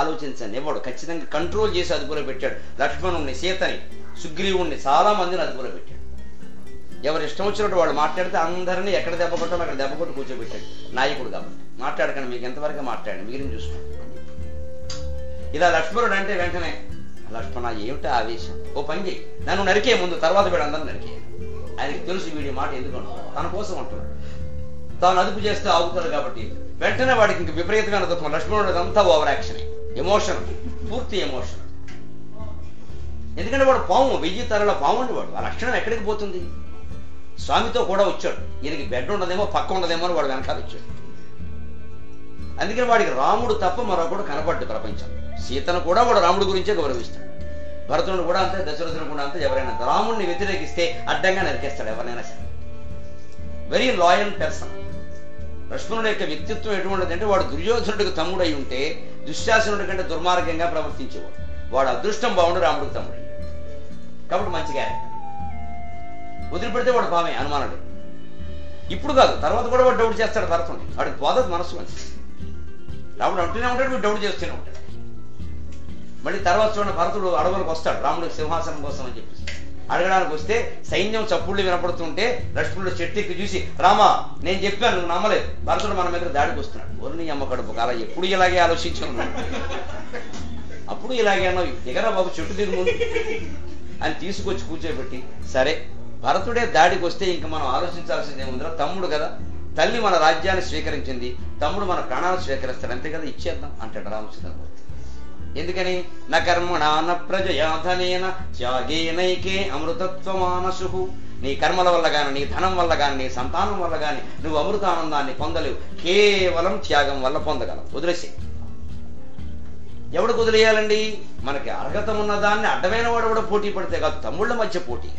ఆలోచించండి. ఎవడు ఖచ్చితంగా కంట్రోల్ చేసి అదుపులో పెట్టాడు. లక్ష్మణుణ్ణి, సీతని, సుగ్రీవుణ్ణి చాలా మందిని అదుపులో పెట్టాడు. ఎవరు ఇష్టం వచ్చినట్టు వాడు మాట్లాడితే అందరినీ ఎక్కడ దెబ్బ కొట్టాలో అక్కడ దెబ్బ కొట్టి కూర్చోబెట్టాడు. నాయకుడు కాబట్టి మాట్లాడకండి, మీకు ఎంతవరకు మాట్లాడండి, మిగిలిన చూసుకోండి. ఇలా లక్ష్మణుడు అంటే వెంటనే లక్ష్మణ ఏమిటో ఆవేశం, ఓ పని చేయి, నన్ను నరికే ముందు, తర్వాత వీడు అందరూ నరికే. ఆయనకి తెలుసు వీడి మాట ఎందుకు అంటున్నాడు, తన కోసం అంటున్నాడు. తాను అదుపు చేస్తే ఆగుతాడు కాబట్టి వెంటనే వాడికి ఇంక విపరీతమైన తత్వం. లక్ష్మణుడు అంతా ఓవర్ యాక్షన్, ఎమోషన్, పూర్తి ఎమోషన్. ఎందుకంటే వాడు పాము, 1000 తరల పాము అండి వాడు. ఆ లక్షణం ఎక్కడికి పోతుంది? స్వామితో కూడా వచ్చాడు, ఈయనకి బెడ్ ఉండదేమో పక్క ఉండదేమో అని వాడు వెనకాల వచ్చాడు. అందుకని వాడికి రాముడు తప్ప మరొకడు కనపడ్డు ప్రపంచం. సీతను కూడా వాడు రాముడి గురించే గౌరవిస్తాడు. భరతుడు కూడా అంతే, దశరథుడు కూడా అంతే. ఎవరైనా రాముడిని వ్యతిరేకిస్తే అడ్డంగా నరికేస్తాడు ఎవరైనా సరే. Very loyal person. లక్ష్మణుడి యొక్క వ్యక్తిత్వం ఎటువంటిది అంటే వాడు దుర్యోధనుడికి తమ్ముడై ఉంటే దుశ్శాసనుడి కంటే దుర్మార్గంగా ప్రవర్తించేవాడు. వాడు అదృష్టం బాగుండు రాముడికి తమ్ముడు కాబట్టి మంచిగా వదిలిపెడితే వాడు పామే అనుమానుడు. ఇప్పుడు కాదు, తర్వాత కూడా వాడు డౌట్ చేస్తాడు భరతుడిని. వాడికి పోదదు మనసు మంచి. రాముడు అంటూనే ఉంటాడు, వీడు డౌట్ చేస్తూనే ఉంటాడు. మళ్ళీ తర్వాత చూడండి, భరతుడు అడవులకు వస్తాడు రాముడికి సింహాసనం కోసం అని చెప్పేసి అడగడానికి వస్తే సైన్యం చప్పుళ్ళు వినపడుతుంటే లక్ష్మణుడు చెట్టెక్కి చూసి, రామా నేను చెప్పాను నువ్వు నమ్మలేదు, భరతుడు మన మీద దాడికి వస్తున్నాడు. ఓర్ని అమ్మ కడుపు కాల, ఎప్పుడు ఇలాగే ఆలోచించి ఉన్నాడు, అప్పుడు ఇలాగే అన్నావు, దిగరా బాబు చెట్టు దిగు ముందు అని తీసుకొచ్చి కూర్చోబెట్టి, సరే భరతుడే దాడికి వస్తే ఇంక మనం ఆలోచించాల్సింది ఏముందిరా, తమ్ముడు కదా, తల్లి మన రాజ్యాన్ని స్వీకరించింది, తమ్ముడు మన ప్రాణాలు స్వీకరిస్తాడు, అంతే కదా, ఇచ్చేద్దాం అంటాడు రామచంద్రమూర్తి. ఎందుకని న కర్మణా న ప్రజయా ధనేన త్యాగేనైకే అమృతత్వమానసు. నీ కర్మల వల్ల గాని, నీ ధనం వల్ల గాని, నీ సంతానం వల్ల గాని నువ్వు అమృతానందాన్ని పొందలేవు, కేవలం త్యాగం వల్ల పొందగలవు. వదిలేసి ఎవడు వదిలేయాలండి? మనకి అర్హత ఉన్నదాన్ని అడ్డమైన వాడు కూడా పోటీ పడితే కాదు, తమ్ముళ్ళ మధ్య పోటీ.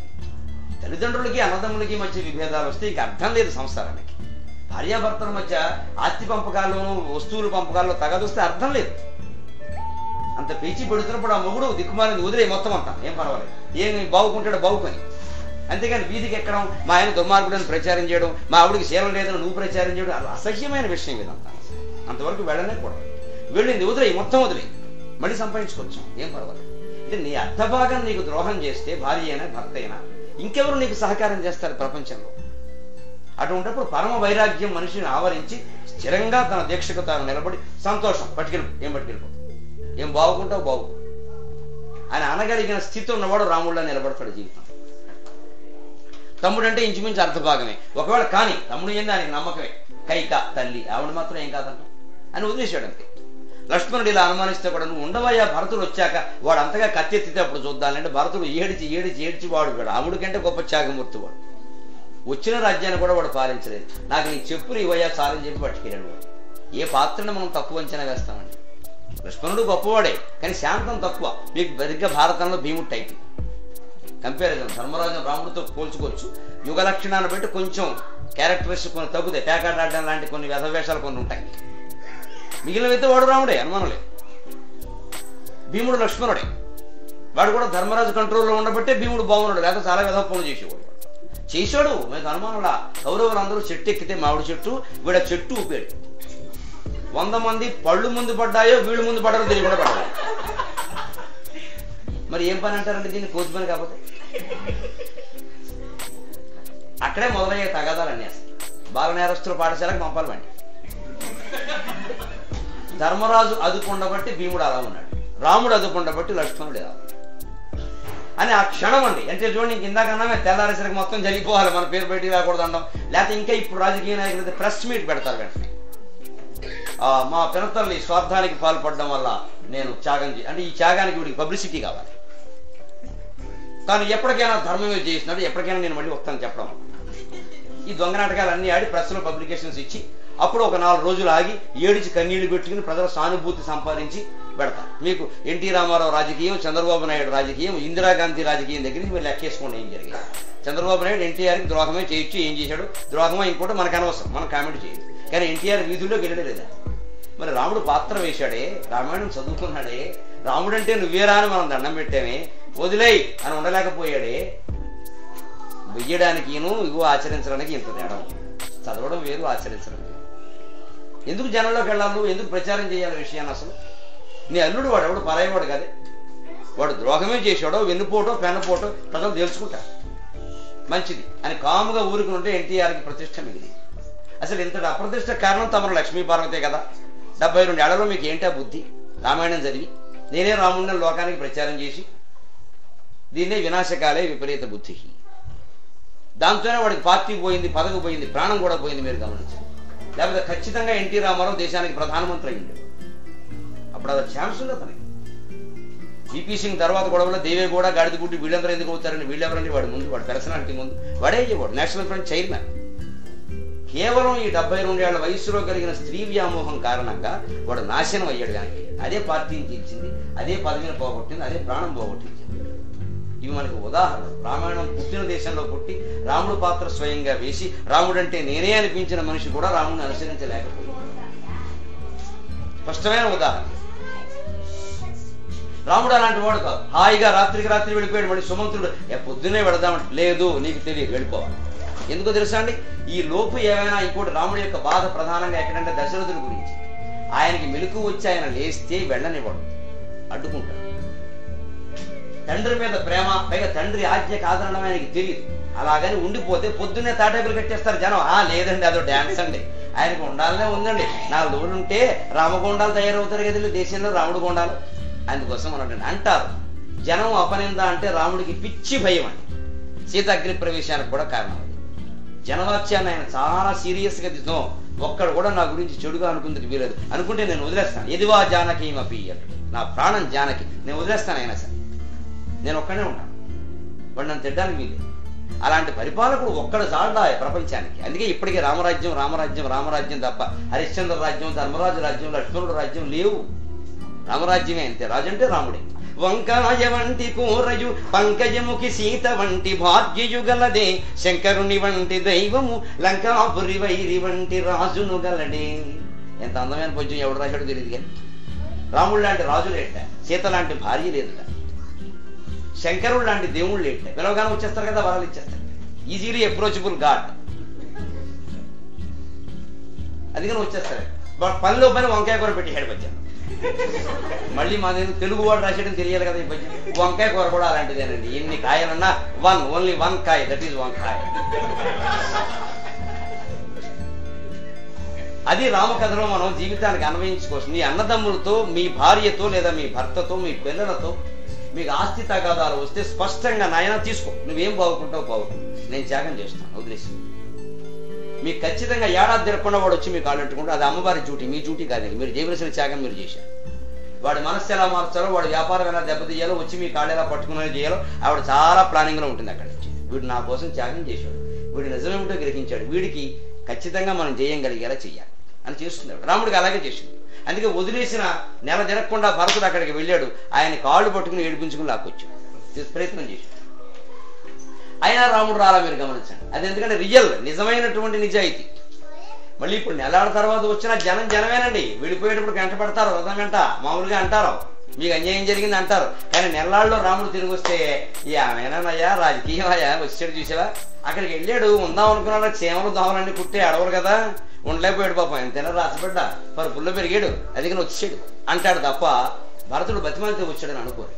తల్లిదండ్రులకి అన్నదమ్ములకి మధ్య విభేదాలు వస్తే ఇంక అర్థం లేదు సంసారానికి. భార్యాభర్తల మధ్య ఆస్తి పంపకాల్లోనూ వస్తువుల పంపకాల్లో తగదొస్తే అర్థం లేదు. అంత పేచి పెడుతున్నప్పుడు ఆ మొగుడు దిక్కుమాలింది వదిలే మొత్తం అంతా, ఏం పర్వాలేదు, ఏం బాగుకుంటాడో బాగుకొని. అంతేగాని వీధికి ఎక్కడం, మా ఆయన దుర్మార్గుడని ప్రచారం చేయడం, మా ఆవిడికి శీలం లేదని నువ్వు ప్రచారం చేయడం, అది అసహ్యమైన విషయం ఇదంతా. అంతవరకు వెళ్ళనే కూడా వెళ్ళింది వదిలే, మొత్తం వదిలే, మళ్ళీ సంపాదించుకోవచ్చు, ఏం పర్వాలేదు. అంటే నీ అర్ధభాగం నీకు ద్రోహం చేస్తే భార్య అయినా భర్త అయినా ఇంకెవరు నీకు సహకారం చేస్తారు ప్రపంచంలో? అటువంటిప్పుడు పరమ వైరాగ్యం మనిషిని ఆవరించి స్థిరంగా తన దీక్షకు తాను నిలబడి సంతోషం పట్టుకెళ్ళి, ఏం పట్టుకెళ్ళిపో, ఏం బాగుకుంటావు బాగు అని అనగలిగిన స్థితి ఉన్నవాడు రాముళ్ళ నిలబడతాడు జీవితం. తమ్ముడు అంటే ఇంచుమించు అర్ధభాగమే. ఒకవేళ కానీ తమ్ముడు ఏంది ఆయనకి నమ్మకమే, కైక తల్లి ఆవిడ మాత్రం ఏం కాదంట అని వదిలేశాడు అంతే. లక్ష్మణుడు ఇలా అనుమానిస్తే కూడా నువ్వు ఉండవయ్యా, భరతుడు వచ్చాక వాడు అంతగా కత్తెత్తితే అప్పుడు చూద్దానంటే భరతుడు ఏడిచి వాడు రాముడి కంటే గొప్ప త్యాగమూర్తి వాడు. వచ్చిన రాజ్యాన్ని కూడా వాడు పాలించలేదు. నాకు నీ చెప్పులు ఇవయ్యా చాలని చెప్పి పట్టుకెళ్ళాడు వాడు. ఏ పాత్రను మనం తక్కువ అంచనా వేస్తామండి? లక్ష్మణుడు గొప్పవాడే కానీ శాంతం తక్కువ. మీకు సరిగ్గా భారతంలో భీముడు టైప్ కంపారిజన్, ధర్మరాజు రాముడితో పోల్చుకోవచ్చు. యుగ లక్షణాన్ని బట్టి కొంచెం క్యారెక్టరిస్టిక్ కొన్ని తగ్గుతాయి, పేకాడాడడం లాంటి కొన్ని వ్యధవేషాలు కొన్ని ఉంటాయి. మిగిలినవైతే వాడు రాముడే, అనుమానం. భీముడు లక్ష్మణుడే, వాడు కూడా ధర్మరాజు కంట్రోల్లో ఉండబట్టే భీముడు బాగున్నాడు, లేకపోతే చాలా వ్యధ పనులు చేశాడు. మీకు అనుమానంలా కౌరవులు అందరూ చెట్టు ఎక్కితే మామిడి చెట్టు, వీడ చెట్టు ఊపాడు. 100 మంది పళ్ళు ముందు పడ్డాయో వీళ్ళు ముందు పడ్డారో తెలియకుండా పడ్డారు. మరి ఏం పని అంటారండి దీన్ని? కోతి పని కాకపోతే. అక్కడే మొదలయ్యే తగాదాలన్నీ. బాల నేరస్తుల పాఠశాలకు పంపాలండి. ధర్మరాజు అదుపుండబట్టి భీముడు అలా ఉన్నాడు, రాముడు అదుపుండబట్టి లక్ష్మణుడు ఎలా అని ఆ క్షణం అండి. అంటే చూడండి, ఇంక ఇందాకన్నా మేము తెల్లారేసరికి మొత్తం జరిగిపోవాలి, మన పేరు బయటికి రాకూడదు అంటాం. లేకపోతే ఇంకా ఇప్పుడు రాజకీయ నాయకులు ప్రెస్ మీట్ పెడతారు వెంటనే, మా పినతల్లి స్వార్థానికి పాల్పడడం వల్ల నేను త్యాగం అంటే ఈ త్యాగానికి వీడికి పబ్లిసిటీ కావాలి, కానీ ఎప్పటికైనా ధర్మమే చేసినాడు, ఎప్పటికైనా నేను మళ్ళీ వస్తాను చెప్పడం. ఈ దొంగ నాటకాలన్నీ ఆడి ప్రెస్లో పబ్లికేషన్స్ ఇచ్చి అప్పుడు ఒక 4 రోజులు ఆగి ఏడిచి కన్నీళ్లు పెట్టుకుని ప్రజల సానుభూతి సంపాదించి పెడతారు. మీకు ఎన్టీ రామారావు రాజకీయం, చంద్రబాబు నాయుడు రాజకీయం, ఇందిరాగాంధీ రాజకీయం దగ్గర నుంచి మీరు లెక్కేసుకోండి ఏం జరిగింది. చంద్రబాబు నాయుడు ఎన్టీఆర్కి ద్రోహమే చేయొచ్చు, ఏం చేశాడు, ద్రోహమో ఇంకోటి మనకు అనవసరం, మనం కామెంట్ చేయదు. కానీ ఎన్టీఆర్ వీధుల్లో గెలలేదా? మరి రాముడు పాత్ర వేశాడే, రామాయణం చదువుకున్నాడే, రాముడు అంటే నువ్వేరా అని మనం దండం పెట్టామే, వదిలేయి అని ఉండలేకపోయాడే. వెయ్యడానికి ఇగో ఆచరించడానికి ఇంత తేడా. చదవడం వేరు, ఆచరించడం వేరు. ఎందుకు జనంలోకి వెళ్ళాలి, ఎందుకు ప్రచారం చేయాలి విషయాన్ని? అసలు నీ అల్లుడు వాడు ఎవడు పరాయవాడు కాదే, వాడు ద్రోహమే చేశాడో వెన్నుపోటో పెన్నపోటో ప్రజలు తెలుసుకుంటారు. మంచిది అని కాముగా ఊరుకుని ఉంటే ఎన్టీఆర్కి ప్రతిష్ట మిగిలి. అసలు ఇంతటి అప్రతిష్ట కారణం తమరు లక్ష్మీ పార్వతే కదా. 72 ఏళ్లలో మీకు ఏంటా బుద్ధి? రామాయణం చదివి నేనే రాముడిని లోకానికి ప్రచారం చేసి దీన్నే వినాశకాలే విపరీత బుద్ధి. దాంతోనే వాడికి పార్టీ పోయింది, పదవి పోయింది, ప్రాణం కూడా పోయింది. మీరు గమనించండి. లేకపోతే ఖచ్చితంగా ఎన్టీ రామారావు దేశానికి ప్రధానమంత్రి అయ్యింది. అప్పుడు అది ఛాన్స్ ఉంది అతనికి. విపి సింగ్ తర్వాత గొడవలో దేవే కూడా గాడిద గుడ్డి వీళ్ళందరూ ఎందుకు అవుతారని వీళ్ళెవరండి వాడి ముందు, వాడి పర్సనాలిటీ ముందు వాడే అయ్యేవాడు నేషనల్ ఫ్రంట్ చైర్మన్. కేవలం ఈ 72 ఏళ్ల వయసులో కలిగిన స్త్రీ వ్యామోహం కారణంగా వాడు నాశనం అయ్యాడు. వెనక్కి అదే పార్టీని తీర్చింది, అదే పదవిని పోగొట్టింది, అదే ప్రాణం పోగొట్టింది. ఇవి మనకు ఉదాహరణ. రామాయణం పుట్టిన దేశంలో పుట్టి రాముడు పాత్ర స్వయంగా వేసి రాముడంటే నేనే అనిపించిన మనిషి కూడా రాముడిని అనుసరించలేకపోయింది. స్పష్టమైన ఉదాహరణ. రాముడు అలాంటి వాడు కాదు. హాయిగా రాత్రికి రాత్రి వెళ్ళిపోయాడు. మళ్ళీ సుమంతుడు పొద్దునే వెళదామంటే లేదు, నీకు తెలియదు, వెళ్ళిపోవాలి. ఎందుకో తెలుసా అండి? ఈ లోపు ఏమైనా ఇంకోటి రాముడి యొక్క బాధ ప్రధానంగా ఎక్కడంటే దశరథుడి గురించి. ఆయనకి మెలకు వచ్చి ఆయన లేస్తే వెళ్ళనివ్వడు, అడ్డుకుంటాడు. తండ్రి మీద ప్రేమ, పైగా తండ్రి ఆజ్ఞకు ఆదరణ ఆయనకి తెలియదు. అలాగని ఉండిపోతే పొద్దున్నే తాటేపులు కట్టేస్తారు జనం. లేదండి, అదో డ్యాన్స్ అండి, ఆయనకు ఉండాలనే ఉందండి. 4 రోజులు ఉంటే రామగొండాలు తయారవుతారు కదండి దేశంలో, రాముడు గొండాలు. అందుకోసం అన్నాడండి అంటారు. జనం అపనింద అంటే రాముడికి పిచ్చి భయం అండి. సీత అగ్ని ప్రవేశానికి కూడా కారణం అది. జనవాక్యాన్ని ఆయన చాలా సీరియస్ గా తీసుకో. ఒక్కడు కూడా నా గురించి చెడుగా అనుకుందుకు వీలేదు. అనుకుంటే నేను వదిలేస్తాను. ఎదివా జానకి మపి అంటాడు. నా ప్రాణం జానకి, నేను వదిలేస్తాను. అయినా సరే నేను ఒక్కడే ఉంటాను, వాడు నన్ను తిట్టడానికి వీలేదు. అలాంటి పరిపాలకుడు ఒక్కడు చాలడా ప్రపంచానికి. అందుకే ఇప్పటికీ రామరాజ్యం రామరాజ్యం రామరాజ్యం తప్ప హరిశ్చంద్ర రాజ్యం, ధర్మరాజు రాజ్యం, లక్ష్మణుడు రాజ్యం లేవు. రామరాజ్యమే అంతే. రాజు అంటే రాముడే. వంకాయ వంటి కూరయు పంకజముకి సీత వంటి భాగ్యయు గలదే, శంకరుని వంటి దైవము లంకాపురి వైరి వంటి రాజును గలడే. ఎంత అందమైన పద్యం ఎవడు రాశాడో తెలియదు కానీ రాముడు లాంటి రాజు లేట, సీత లాంటి భార్య లేదుట, శంకరుడు లాంటి దేవుళ్ళు లేట. పిలవగానే వచ్చేస్తారు కదా, వరాలు ఇచ్చేస్తారు. Easily approachable God. అందుకని వచ్చేస్తారు. పనిలో పని వంకాయ కూర పెట్టేశాడు పద్యం. మళ్ళీ మా తెలుగు వాడు రాసేయడం తెలియాలి కదా ఈ పద్యం. వంకాయ కూర కూడా అలాంటిదేనండి. ఎన్ని కాయలన్నా ఓన్లీ 1 కాయ, దట్ ఈజ్ వంకాయ. అది రామకథలో మనం జీవితానికి అన్వయించుకోవచ్చు. మీ అన్నదమ్ములతో, మీ భార్యతో, లేదా మీ భర్తతో, మీ పిల్లలతో మీకు ఆస్తి తగాదాలు వస్తే స్పష్టంగా నాయన తీసుకో, నువ్వేం బాగుకుంటావు బాగుంటావు, నేను త్యాగం చేస్తాను, వదిలేసి. మీకు ఖచ్చితంగా ఏడాది తిరగకుండా వాడు వచ్చి మీకు కాళ్ళెట్టుకుంటే అది అమ్మవారి డ్యూటీ, మీ డ్యూటీ కాదండి. మీరు చేయవలసిన త్యాగం మీరు చేశారు. వాడి మనస్సు ఎలా మార్చాలో, వాడి వ్యాపారం ఎలా దెబ్బతీయాలో, వచ్చి మీ కాళ్ళు ఎలా పట్టుకునే చేయాలో ఆవిడ చాలా ప్లానింగ్ లో ఉంటుంది. అక్కడి నుంచి వీడు నా కోసం త్యాగం చేశాడు, వీడు నిజమేమిటో గ్రహించాడు, వీడికి ఖచ్చితంగా మనం చేయగలిగేలా చెయ్యాలి అని చేస్తున్నాడు. రాముడికి అలాగే చేసింది. అందుకే వదిలేసిన నెల తిరగకుండా భరతుడు అక్కడికి వెళ్ళాడు. ఆయన కాళ్ళు పట్టుకుని ఏడిపించుకుని లాక్కొచ్చాడు, ప్రయత్నం చేశాడు. అయినా రాముడు రాలా. మీరు గమనించండి. అది ఎందుకంటే నిజమైనటువంటి నిజాయితీ. మళ్ళీ ఇప్పుడు నెలాళ్ళ తర్వాత వచ్చిన జనమేనండి. వెళ్ళిపోయేటప్పుడు గంట పడతారు, రథం గంట మామూలుగా అంటారు, మీకు అన్యాయం జరిగింది అంటారు. కానీ నెల్లాళ్ళలో రాముడు తిరిగి వస్తే ఏమేనయ్యా రాజకీయం అయ్యా వచ్చాడు చూసావా, అక్కడికి వెళ్ళాడు. ఉందాం అనుకున్నాడు, చీమలు దోమలన్నీ కుట్టే అడవరు కదా, ఉండలేకపోయాడు పాపం. ఎంతైనా రాసిపడ్డా పరుపుల్లో పెరిగాడు, అందుకని వచ్చాడు అంటాడు తప్ప భరతుడు బతిమాలితే వచ్చాడని అనుకోరు.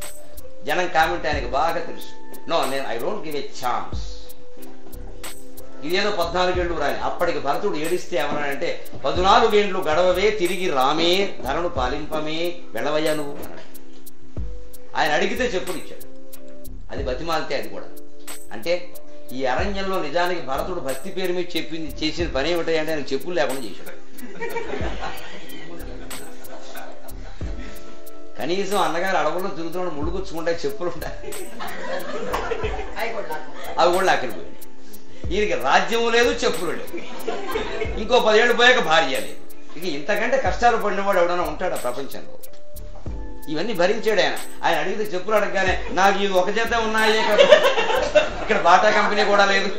జనం కామెంట్ ఆయనకు బాగా తెలుసు. నో, నేను I don't give a chance. ఇదేదో 14 ఏళ్ళు రాని. అప్పటికి భరతుడు ఏడిస్తే ఏమన్నాడంటే 14 ఏళ్ళు గడవవే తిరిగి రామే, ధరను పాలింపమే, వెళ్ళవయ్యా నువ్వు అన్నాడు. ఆయన అడిగితే చెప్పులు ఇచ్చాడు. అది బతిమాలితే అది కూడా. అంటే ఈ అరణ్యంలో నిజానికి భరతుడు భక్తి పేరు మీద చేసిన పని ఏమిటంటే ఆయన చెప్పులు లేకుండా చేశాడు. కనీసం అన్నగారు అడవుల్లో తిరుగుతున్న ముళ్ళు గుచ్చుకుంటాయి, చెప్పులు ఉంటాయి, అవి కూడా లాక్కెళ్ళిపోయాడు. ఈయనకి రాజ్యము లేదు, చెప్పులు లేవు, ఇంకో 10 ఏళ్ళు పోయాక భార్య లేదు. ఇక ఇంతకంటే కష్టాలు పడినవాడు ఎవడైనా ఉంటాడా ప్రపంచంలో? ఇవన్నీ భరించాడు ఆయన. ఆయన అడిగితే చెప్పులు అడగగానే నాకు ఇవి ఒక చేత ఉన్నాయే కదా, ఇక్కడ బాటా కంపెనీ కూడా లేదు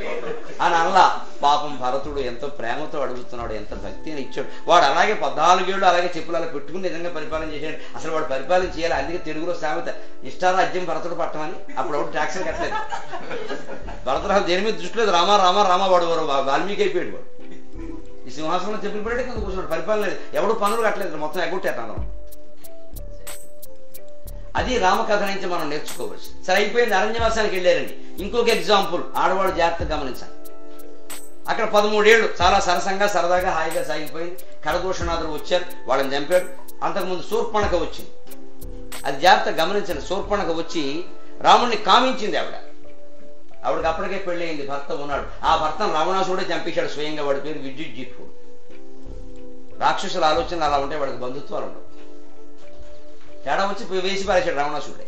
అని అల్లా. పాపం భరతుడు ఎంతో ప్రేమతో అడుగుతున్నాడు, ఎంత భక్తి అని ఇచ్చాడు. వాడు అలాగే 14 ఏళ్ళు అలాగే చెప్పులు అలా పెట్టుకుని నిజంగా పరిపాలన చేశాడు. అసలు వాడు పరిపాలన చేయాలి. అందుకే తెలుగులో సామెత ఇష్టారాజ్యం భరతుడు పట్టమని. అప్పుడు ఒకటి ట్యాక్స్ కట్టలేదు. భరతుడు దేని మీద దృష్టి లేదు. రామా రామా రామా వాడు వాల్మీకి అయిపోయాడు. వాడు ఈ సింహాసనంలో చెప్పులు పెట్టే కింద కూర్చున్నాడు. పరిపాలన లేదు, ఎవడు పనులు కట్టలేదు, మొత్తం ఎగ్గొట్టేట. అది రామకథ నుంచి మనం నేర్చుకోవచ్చు. సరే, అయిపోయింది. అరణ్యవాసానికి వెళ్ళారండి. ఇంకొక ఎగ్జాంపుల్ ఆడవాళ్ళు జాగ్రత్తగా గమనించాలి. అక్కడ 13 ఏళ్ళు చాలా సరసంగా సరదాగా హాయిగా సాగిపోయింది. కరదూషణాదులు వచ్చారు, వాళ్ళని చంపాడు. అంతకుముందు శూర్పణఖ వచ్చింది. అది జాగ్రత్తగా గమనించండి. శూర్పణఖ వచ్చి రాముడిని కామించింది. ఆవిడకి అప్పటికే పెళ్లి అయింది, భర్త ఉన్నాడు. ఆ భర్తను రావణాసుడే చంపేశాడు స్వయంగా. వాడి పేరు విద్యుజ్జిత్తుడు. రాక్షసుల ఆలోచనలు అలా ఉంటే వాడికి బంధుత్వాలు ఉండవు. తేడా వచ్చి వేసి పారేశాడు రావణాసుడే.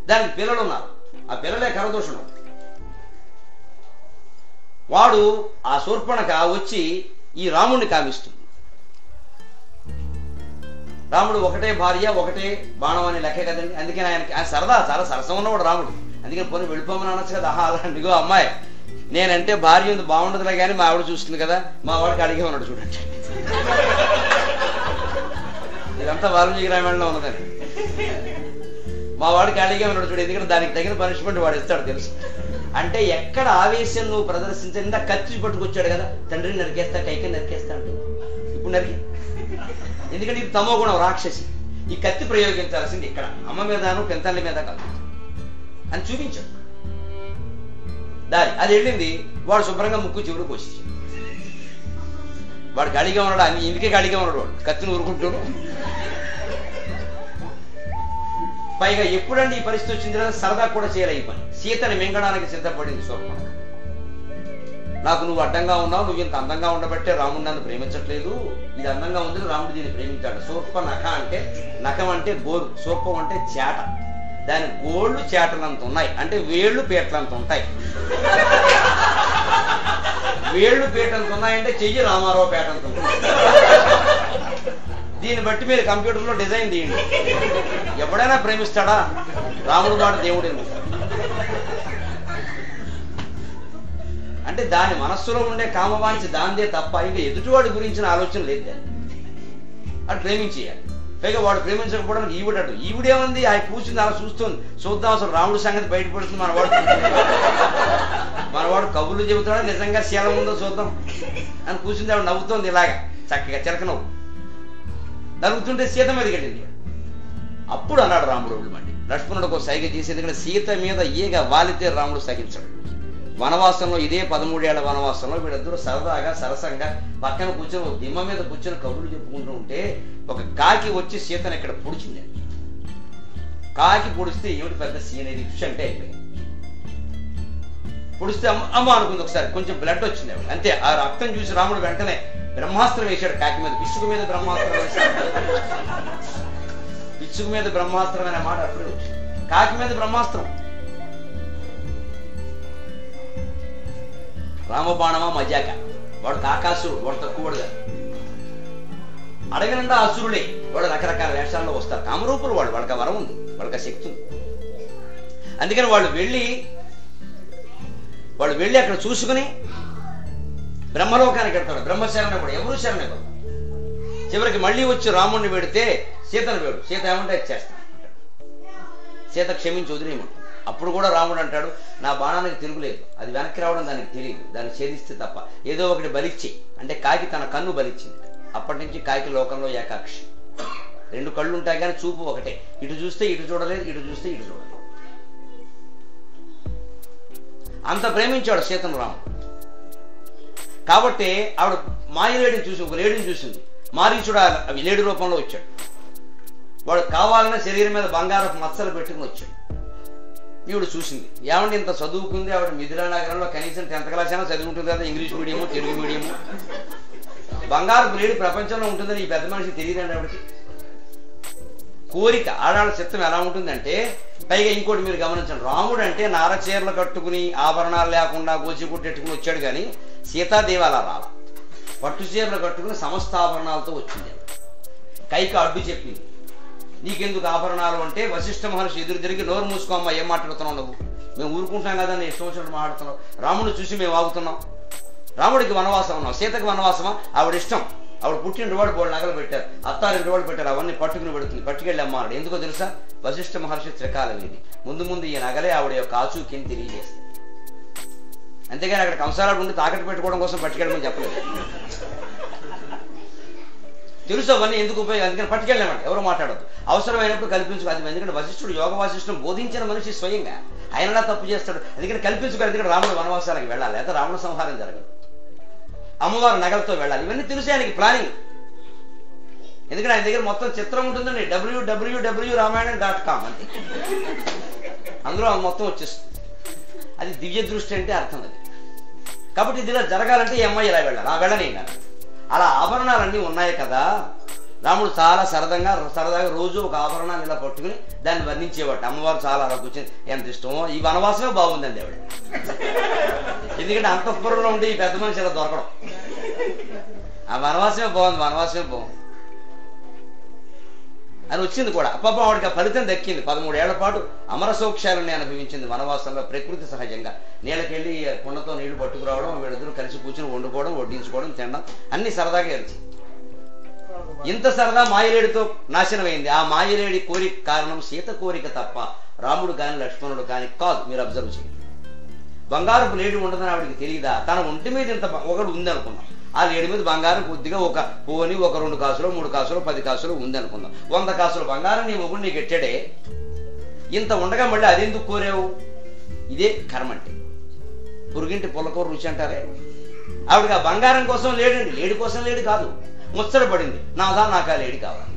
దానికి పిల్లలు ఉన్నారు. ఆ పిల్లలే కరదూషణం. వాడు ఆ శూర్పణఖ వచ్చి ఈ రాముడిని కామిస్తుంది. రాముడు ఒకటే భార్య, ఒకటే బాణం అనే లెక్క కదండి. అందుకని ఆయన సరదా, చాలా సరసం ఉన్నవాడు రాముడు. అందుకని పోనీ వెళ్ళిపోమని అనొచ్చు కదా. అలాంటిగో అమ్మాయి, నేనంటే భార్య ఉంది బాగుండదులే కానీ మా ఆవిడ చూస్తుంది కదా, మా వాడికి అడిగే ఉన్నాడు చూడండి. ఇదంతా వాల్మీకి రామాయణంలో ఉన్నదని. మా వాడికి అడిగే ఉన్నాడు చూడు, ఎందుకంటే దానికి తగిన పనిష్మెంట్ వాడు ఇస్తాడు తెలుసు. అంటే ఎక్కడ ఆవేశం నువ్వు ప్రదర్శించా. కత్తి పట్టుకొచ్చాడు కదా, తండ్రిని నరికేస్తా, కైకి నరికేస్తా అంటే ఇప్పుడు నరికి. ఎందుకంటే ఇది తమో గుణం, రాక్షసి. ఈ కత్తి ప్రయోగించాల్సింది ఇక్కడ అమ్మ మీదను పెంతల్లి మీద కాదు అని చూపించాడు. దారి అది వెళ్ళింది. వాడు శుభ్రంగా ముక్కు చివరి కోసేసాడు. వాడు ఖాళీగా ఉన్నాడు. అని ఇందుకే ఖాళీగా ఉన్నాడు. వాడు కత్తిని ఊరుకుంటాడు. పైగా ఎప్పుడండి ఈ పరిస్థితి వచ్చింది? సరదా కూడా చేయాలి ఈ పని. సీతని మింగడానికి సిద్ధపడింది శూర్పణఖ. నాకు నువ్వు అడ్డంగా ఉన్నావు, నువ్వు ఇంత అందంగా ఉండబట్టే రాముడు నన్ను ప్రేమించట్లేదు. ఇది అందంగా ఉంది, రాముడు దీన్ని ప్రేమించాడు. శూర్పణఖ అంటే నఖం అంటే గోరు, శూర్పం అంటే చేట. దాని గోళ్ళు చేటలంత ఉన్నాయి, అంటే వేళ్ళు పీటలంత ఉంటాయి. వేళ్ళు పీటంత ఉన్నాయంటే చెయ్యి రామారావు పేటంత ఉంటుంది. దీన్ని బట్టి మీరు కంప్యూటర్లో డిజైన్ తీయండి. ఎవడైనా ప్రేమిస్తాడా? రాముడు మాట దేవుడు ఎందుకు? అంటే దాని మనస్సులో ఉండే కామవాంచి దాందే తప్ప ఇంకా ఎదుటివాడి గురించిన ఆలోచన లేదు. దాన్ని అది ప్రేమించేయాలి. పైగా వాడు ప్రేమించకపోవడానికి ఈవిడడు. ఈవిడేముంది, ఆయన కూర్చుంది అలా చూస్తుంది. చూద్దాం అసలు రాముడి సంగతి బయటపడుతుంది. మనవాడు కబుర్లు చెబుతాడా, నిజంగా శీలం ఉందో చూద్దాం అని కూర్చుంది. ఆవిడ నవ్వుతోంది ఇలాగా చక్కగా చిలక నవ్వు. నవ్వుతుంటే సీత మీదకి వెళ్ళింది. అప్పుడు అన్నాడు రాముడు మండి, లక్ష్మణుడికి సైగ చేసి, ఎందుకంటే సీత మీద ఈగ వాలితే రాముడు సహించాడు. వనవాసంలో ఇదే 13 ఏళ్ల వనవాసంలో వీళ్ళిద్దరూ సరదాగా సరసంగా పక్కన కూర్చొని దిమ్మ మీద కూర్చొని కబుర్లు చెప్పుకుంటూ ఉంటే ఒక కాకి వచ్చి సీతను ఇక్కడ పొడిచింది. కాకి పొడిస్తే ఏమిటి పెద్ద సీన్, ఇది ఫిష్ అంటే అయిపోయింది. పొడిస్తే అమ్మ అనుకుంది. ఒకసారి కొంచెం బ్లడ్ వచ్చింది. అంతే. ఆ రక్తం చూసి రాముడు వెంటనే బ్రహ్మాస్త్రం వేశాడు కాకి మీద. పిచ్చుకు మీద బ్రహ్మాస్త్రం వేశాడు. పిచ్చుకు మీద బ్రహ్మాస్త్రం అనే మాట అప్పుడే వచ్చింది. కాకి మీద బ్రహ్మాస్త్రం. రామబాణమా మజాక. వాడు కాకాసురుడు, వాడు తక్కువడు కాదు. అడగనండా అసురులే. వాడు రకరకాల వేషాల్లో వస్తారు. కామరూపులు వాళ్ళు. వాళ్ళకి వరం ఉంది, వాళ్ళకి శక్తి ఉంది. అందుకని వాళ్ళు వెళ్ళి అక్కడ చూసుకుని బ్రహ్మలోకానికి వెళ్తాడు. బ్రహ్మశరణ కూడా ఎవరు శరణ కూడా. చివరికి మళ్ళీ వచ్చి రాముడిని పెడితే సీతను వేడు. సీత ఏమంటే చేస్తాను, సీత క్షమించి వదిలేయమంటాడు. అప్పుడు కూడా రాముడు అంటాడు, నా బాణానికి తిరుగులేదు, అది వెనక్కి రావడం దానికి తెలియదు, దాన్ని ఛేదిస్తే తప్ప. ఏదో ఒకటి బలిచ్చి అంటే కాకి తన కన్ను బలిచ్చింది. అప్పటి నుంచి కాకి లోకంలో ఏకాక్షి. 2 కళ్ళు ఉంటాయి కానీ చూపు ఒకటే. ఇటు చూస్తే ఇటు చూడలేదు, ఇటు చూస్తే ఇటు చూడలేదు. అంత ప్రేమించాడు సీతను రాముడు. కాబట్టి ఆవిడ మాయలేడిని చూసి, ఒక లేడిని చూసింది. మారీచుడు అవి లేడి రూపంలో వచ్చాడు. వాడు కావాలనే శరీరం మీద బంగారపు మచ్చలు పెట్టుకుని వచ్చాడు. ఈవిడ చూసింది. ఏమంటే ఇంత చదువుకుంది ఆవిడ. మిథిలా నగరంలో కనీసం 10th క్లాస్ అయినా చదివి ఉంటుంది కదా, ఇంగ్లీష్ మీడియము తెలుగు మీడియము. బంగారపు లేడి ప్రపంచంలో ఉంటుందని ఈ పెద్ద మనిషికి తెలియదండి ఆవిడకి. కోరిక, ఆడాళ్ళ చిత్తం ఎలా ఉంటుందంటే, పైగా ఇంకోటి మీరు గమనించండి, రాముడు అంటే నారచీరలు కట్టుకుని ఆభరణాలు లేకుండా గోచిగుట్టెట్టుకుని వచ్చాడు కానీ సీతాదేవి అలా రాల. పట్టు చీరలు కట్టుకుని సమస్త ఆభరణాలతో వచ్చింది. కైక అడ్డు చెప్పింది, నీకెందుకు ఆభరణాలు అంటే, వశిష్ఠ మహర్షి ఎదురు తిరిగి, నోరు మూసుకోమ్మా, ఏం మాట్లాడుతున్నావు నువ్వు, మేము ఊరుకుంటాం కదా, నేను ఇష్టం వచ్చినట్టు మాట్లాడుతున్నావు, రాముడిని చూసి మేము ఆగుతున్నాం. రాముడికి వనవాసం ఉన్నాం, సీతకి వనవాసమా? ఆవిడ ఇష్టం. ఆవిడ పుట్టినవాడు బోళ్ళు నగలు పెట్టారు, అత్తారింటి వాడు పెట్టారు, అవన్నీ పట్టుకుని పెడుతుంది. పట్టుకెళ్ళి అమ్మాడు. ఎందుకో తెలుసా? వశిష్ఠ మహర్షి త్రికాలం ఇది. ముందు ఈ నగలే ఆవిడ యొక్క ఆచూకీని తెలియజేస్తుంది. అంతేగాని అక్కడ కంసాలాడు ఉండి తాకట్టు పెట్టుకోవడం కోసం పట్టుకెళ్ళమని చెప్పలేదు. తెలుసు అవన్నీ ఎందుకు ఉపయోగం, అందుకని పట్టుకెళ్ళామంటే ఎవరు మాట్లాడదు, అవసరమైనప్పుడు కల్పించుకో. అది ఎందుకంటే వశిష్ఠుడు యోగ వాసిష్టం బోధించిన మనిషి స్వయంగా, ఆయనలా తప్పు చేస్తాడు, అందుకని కల్పించుకో. ఎందుకంటే రాముడు వనవాసాలకు వెళ్ళాలి, లేదా రావణ సంహారం జరగదు, అమ్మవారు నగలతో వెళ్ళాలి, ఇవన్నీ తెలిసి ఆయనకి ప్లానింగ్. ఎందుకంటే ఆయన దగ్గర మొత్తం చిత్రం ఉంటుందండి, www.ramayana.com అంతే, అందులో మొత్తం వచ్చేస్తుంది. అది దివ్య దృష్టి అంటే అర్థం అది. కాబట్టి ఇది ఇలా జరగాలంటే ఈ అమ్మాయి ఇలా వెళ్ళాలి, ఆ వెళ్ళనేనారు. అలా ఆభరణాలన్నీ ఉన్నాయి కదా, రాముడు చాలా సరదాగా రోజు ఒక ఆభరణాన్ని ఇలా పట్టుకుని దాన్ని వర్ణించేవాడు. అమ్మవారు చాలా అలా కూర్చొని ఎంత ఇష్టమో, ఈ వనవాసమే బాగుందండి ఆవిడ. ఎందుకంటే అంతఃపురంలో ఉండి ఈ పెద్ద మనిషి ఇలా దొరకడం, ఆ వనవాసమే బాగుంది అని వచ్చింది కూడా. పాపం ఆవిడకి ఆ ఫలితం దక్కింది. 13 ఏళ్ల పాటు అమర సౌఖ్యాలని అనుభవించింది వనవాసంలో. ప్రకృతి సహజంగా నీళ్ళకెళ్ళి కుండతో నీళ్లు పట్టుకురావడం, వీళ్ళిద్దరూ కలిసి కూర్చుని వండుకోవడం, వడ్డించుకోవడం, తినడం అన్ని సరదాగా గెలిచి. ఇంత సరదా మాయలేడితో నాశనమైంది. ఆ మాయలేడి కోరిక కారణం సీత కోరిక తప్ప రాముడు కాని లక్ష్మణుడు కాని కాదు. మీరు అబ్జర్వ్ చేయండి. బంగారపు లేడి ఉండదని ఆవిడికి తెలియదా? తన ఒంటి మీద ఇంత ఒకటి ఉంది అనుకున్నాం, ఆ లేడి మీద బంగారం కొద్దిగా ఒక 2 కాసులు 3 కాసులు 10 కాసులు ఉంది అనుకుందాం. 100 కాసులు బంగారం నీ మొగుడు నీకు ఎట్టాడే, ఇంత ఉండగా మళ్ళీ అదెందుకు కోరావు? ఇదే కర్మ అంటే. పురుగింటి పుల్లకూర రుచి అంటారే, ఆవిడకి ఆ బంగారం కోసం లేడండి, లేడి కోసం లేడి కాదు, ముచ్చట పడింది, నాదా నాకు ఆ లేడి కావాలి.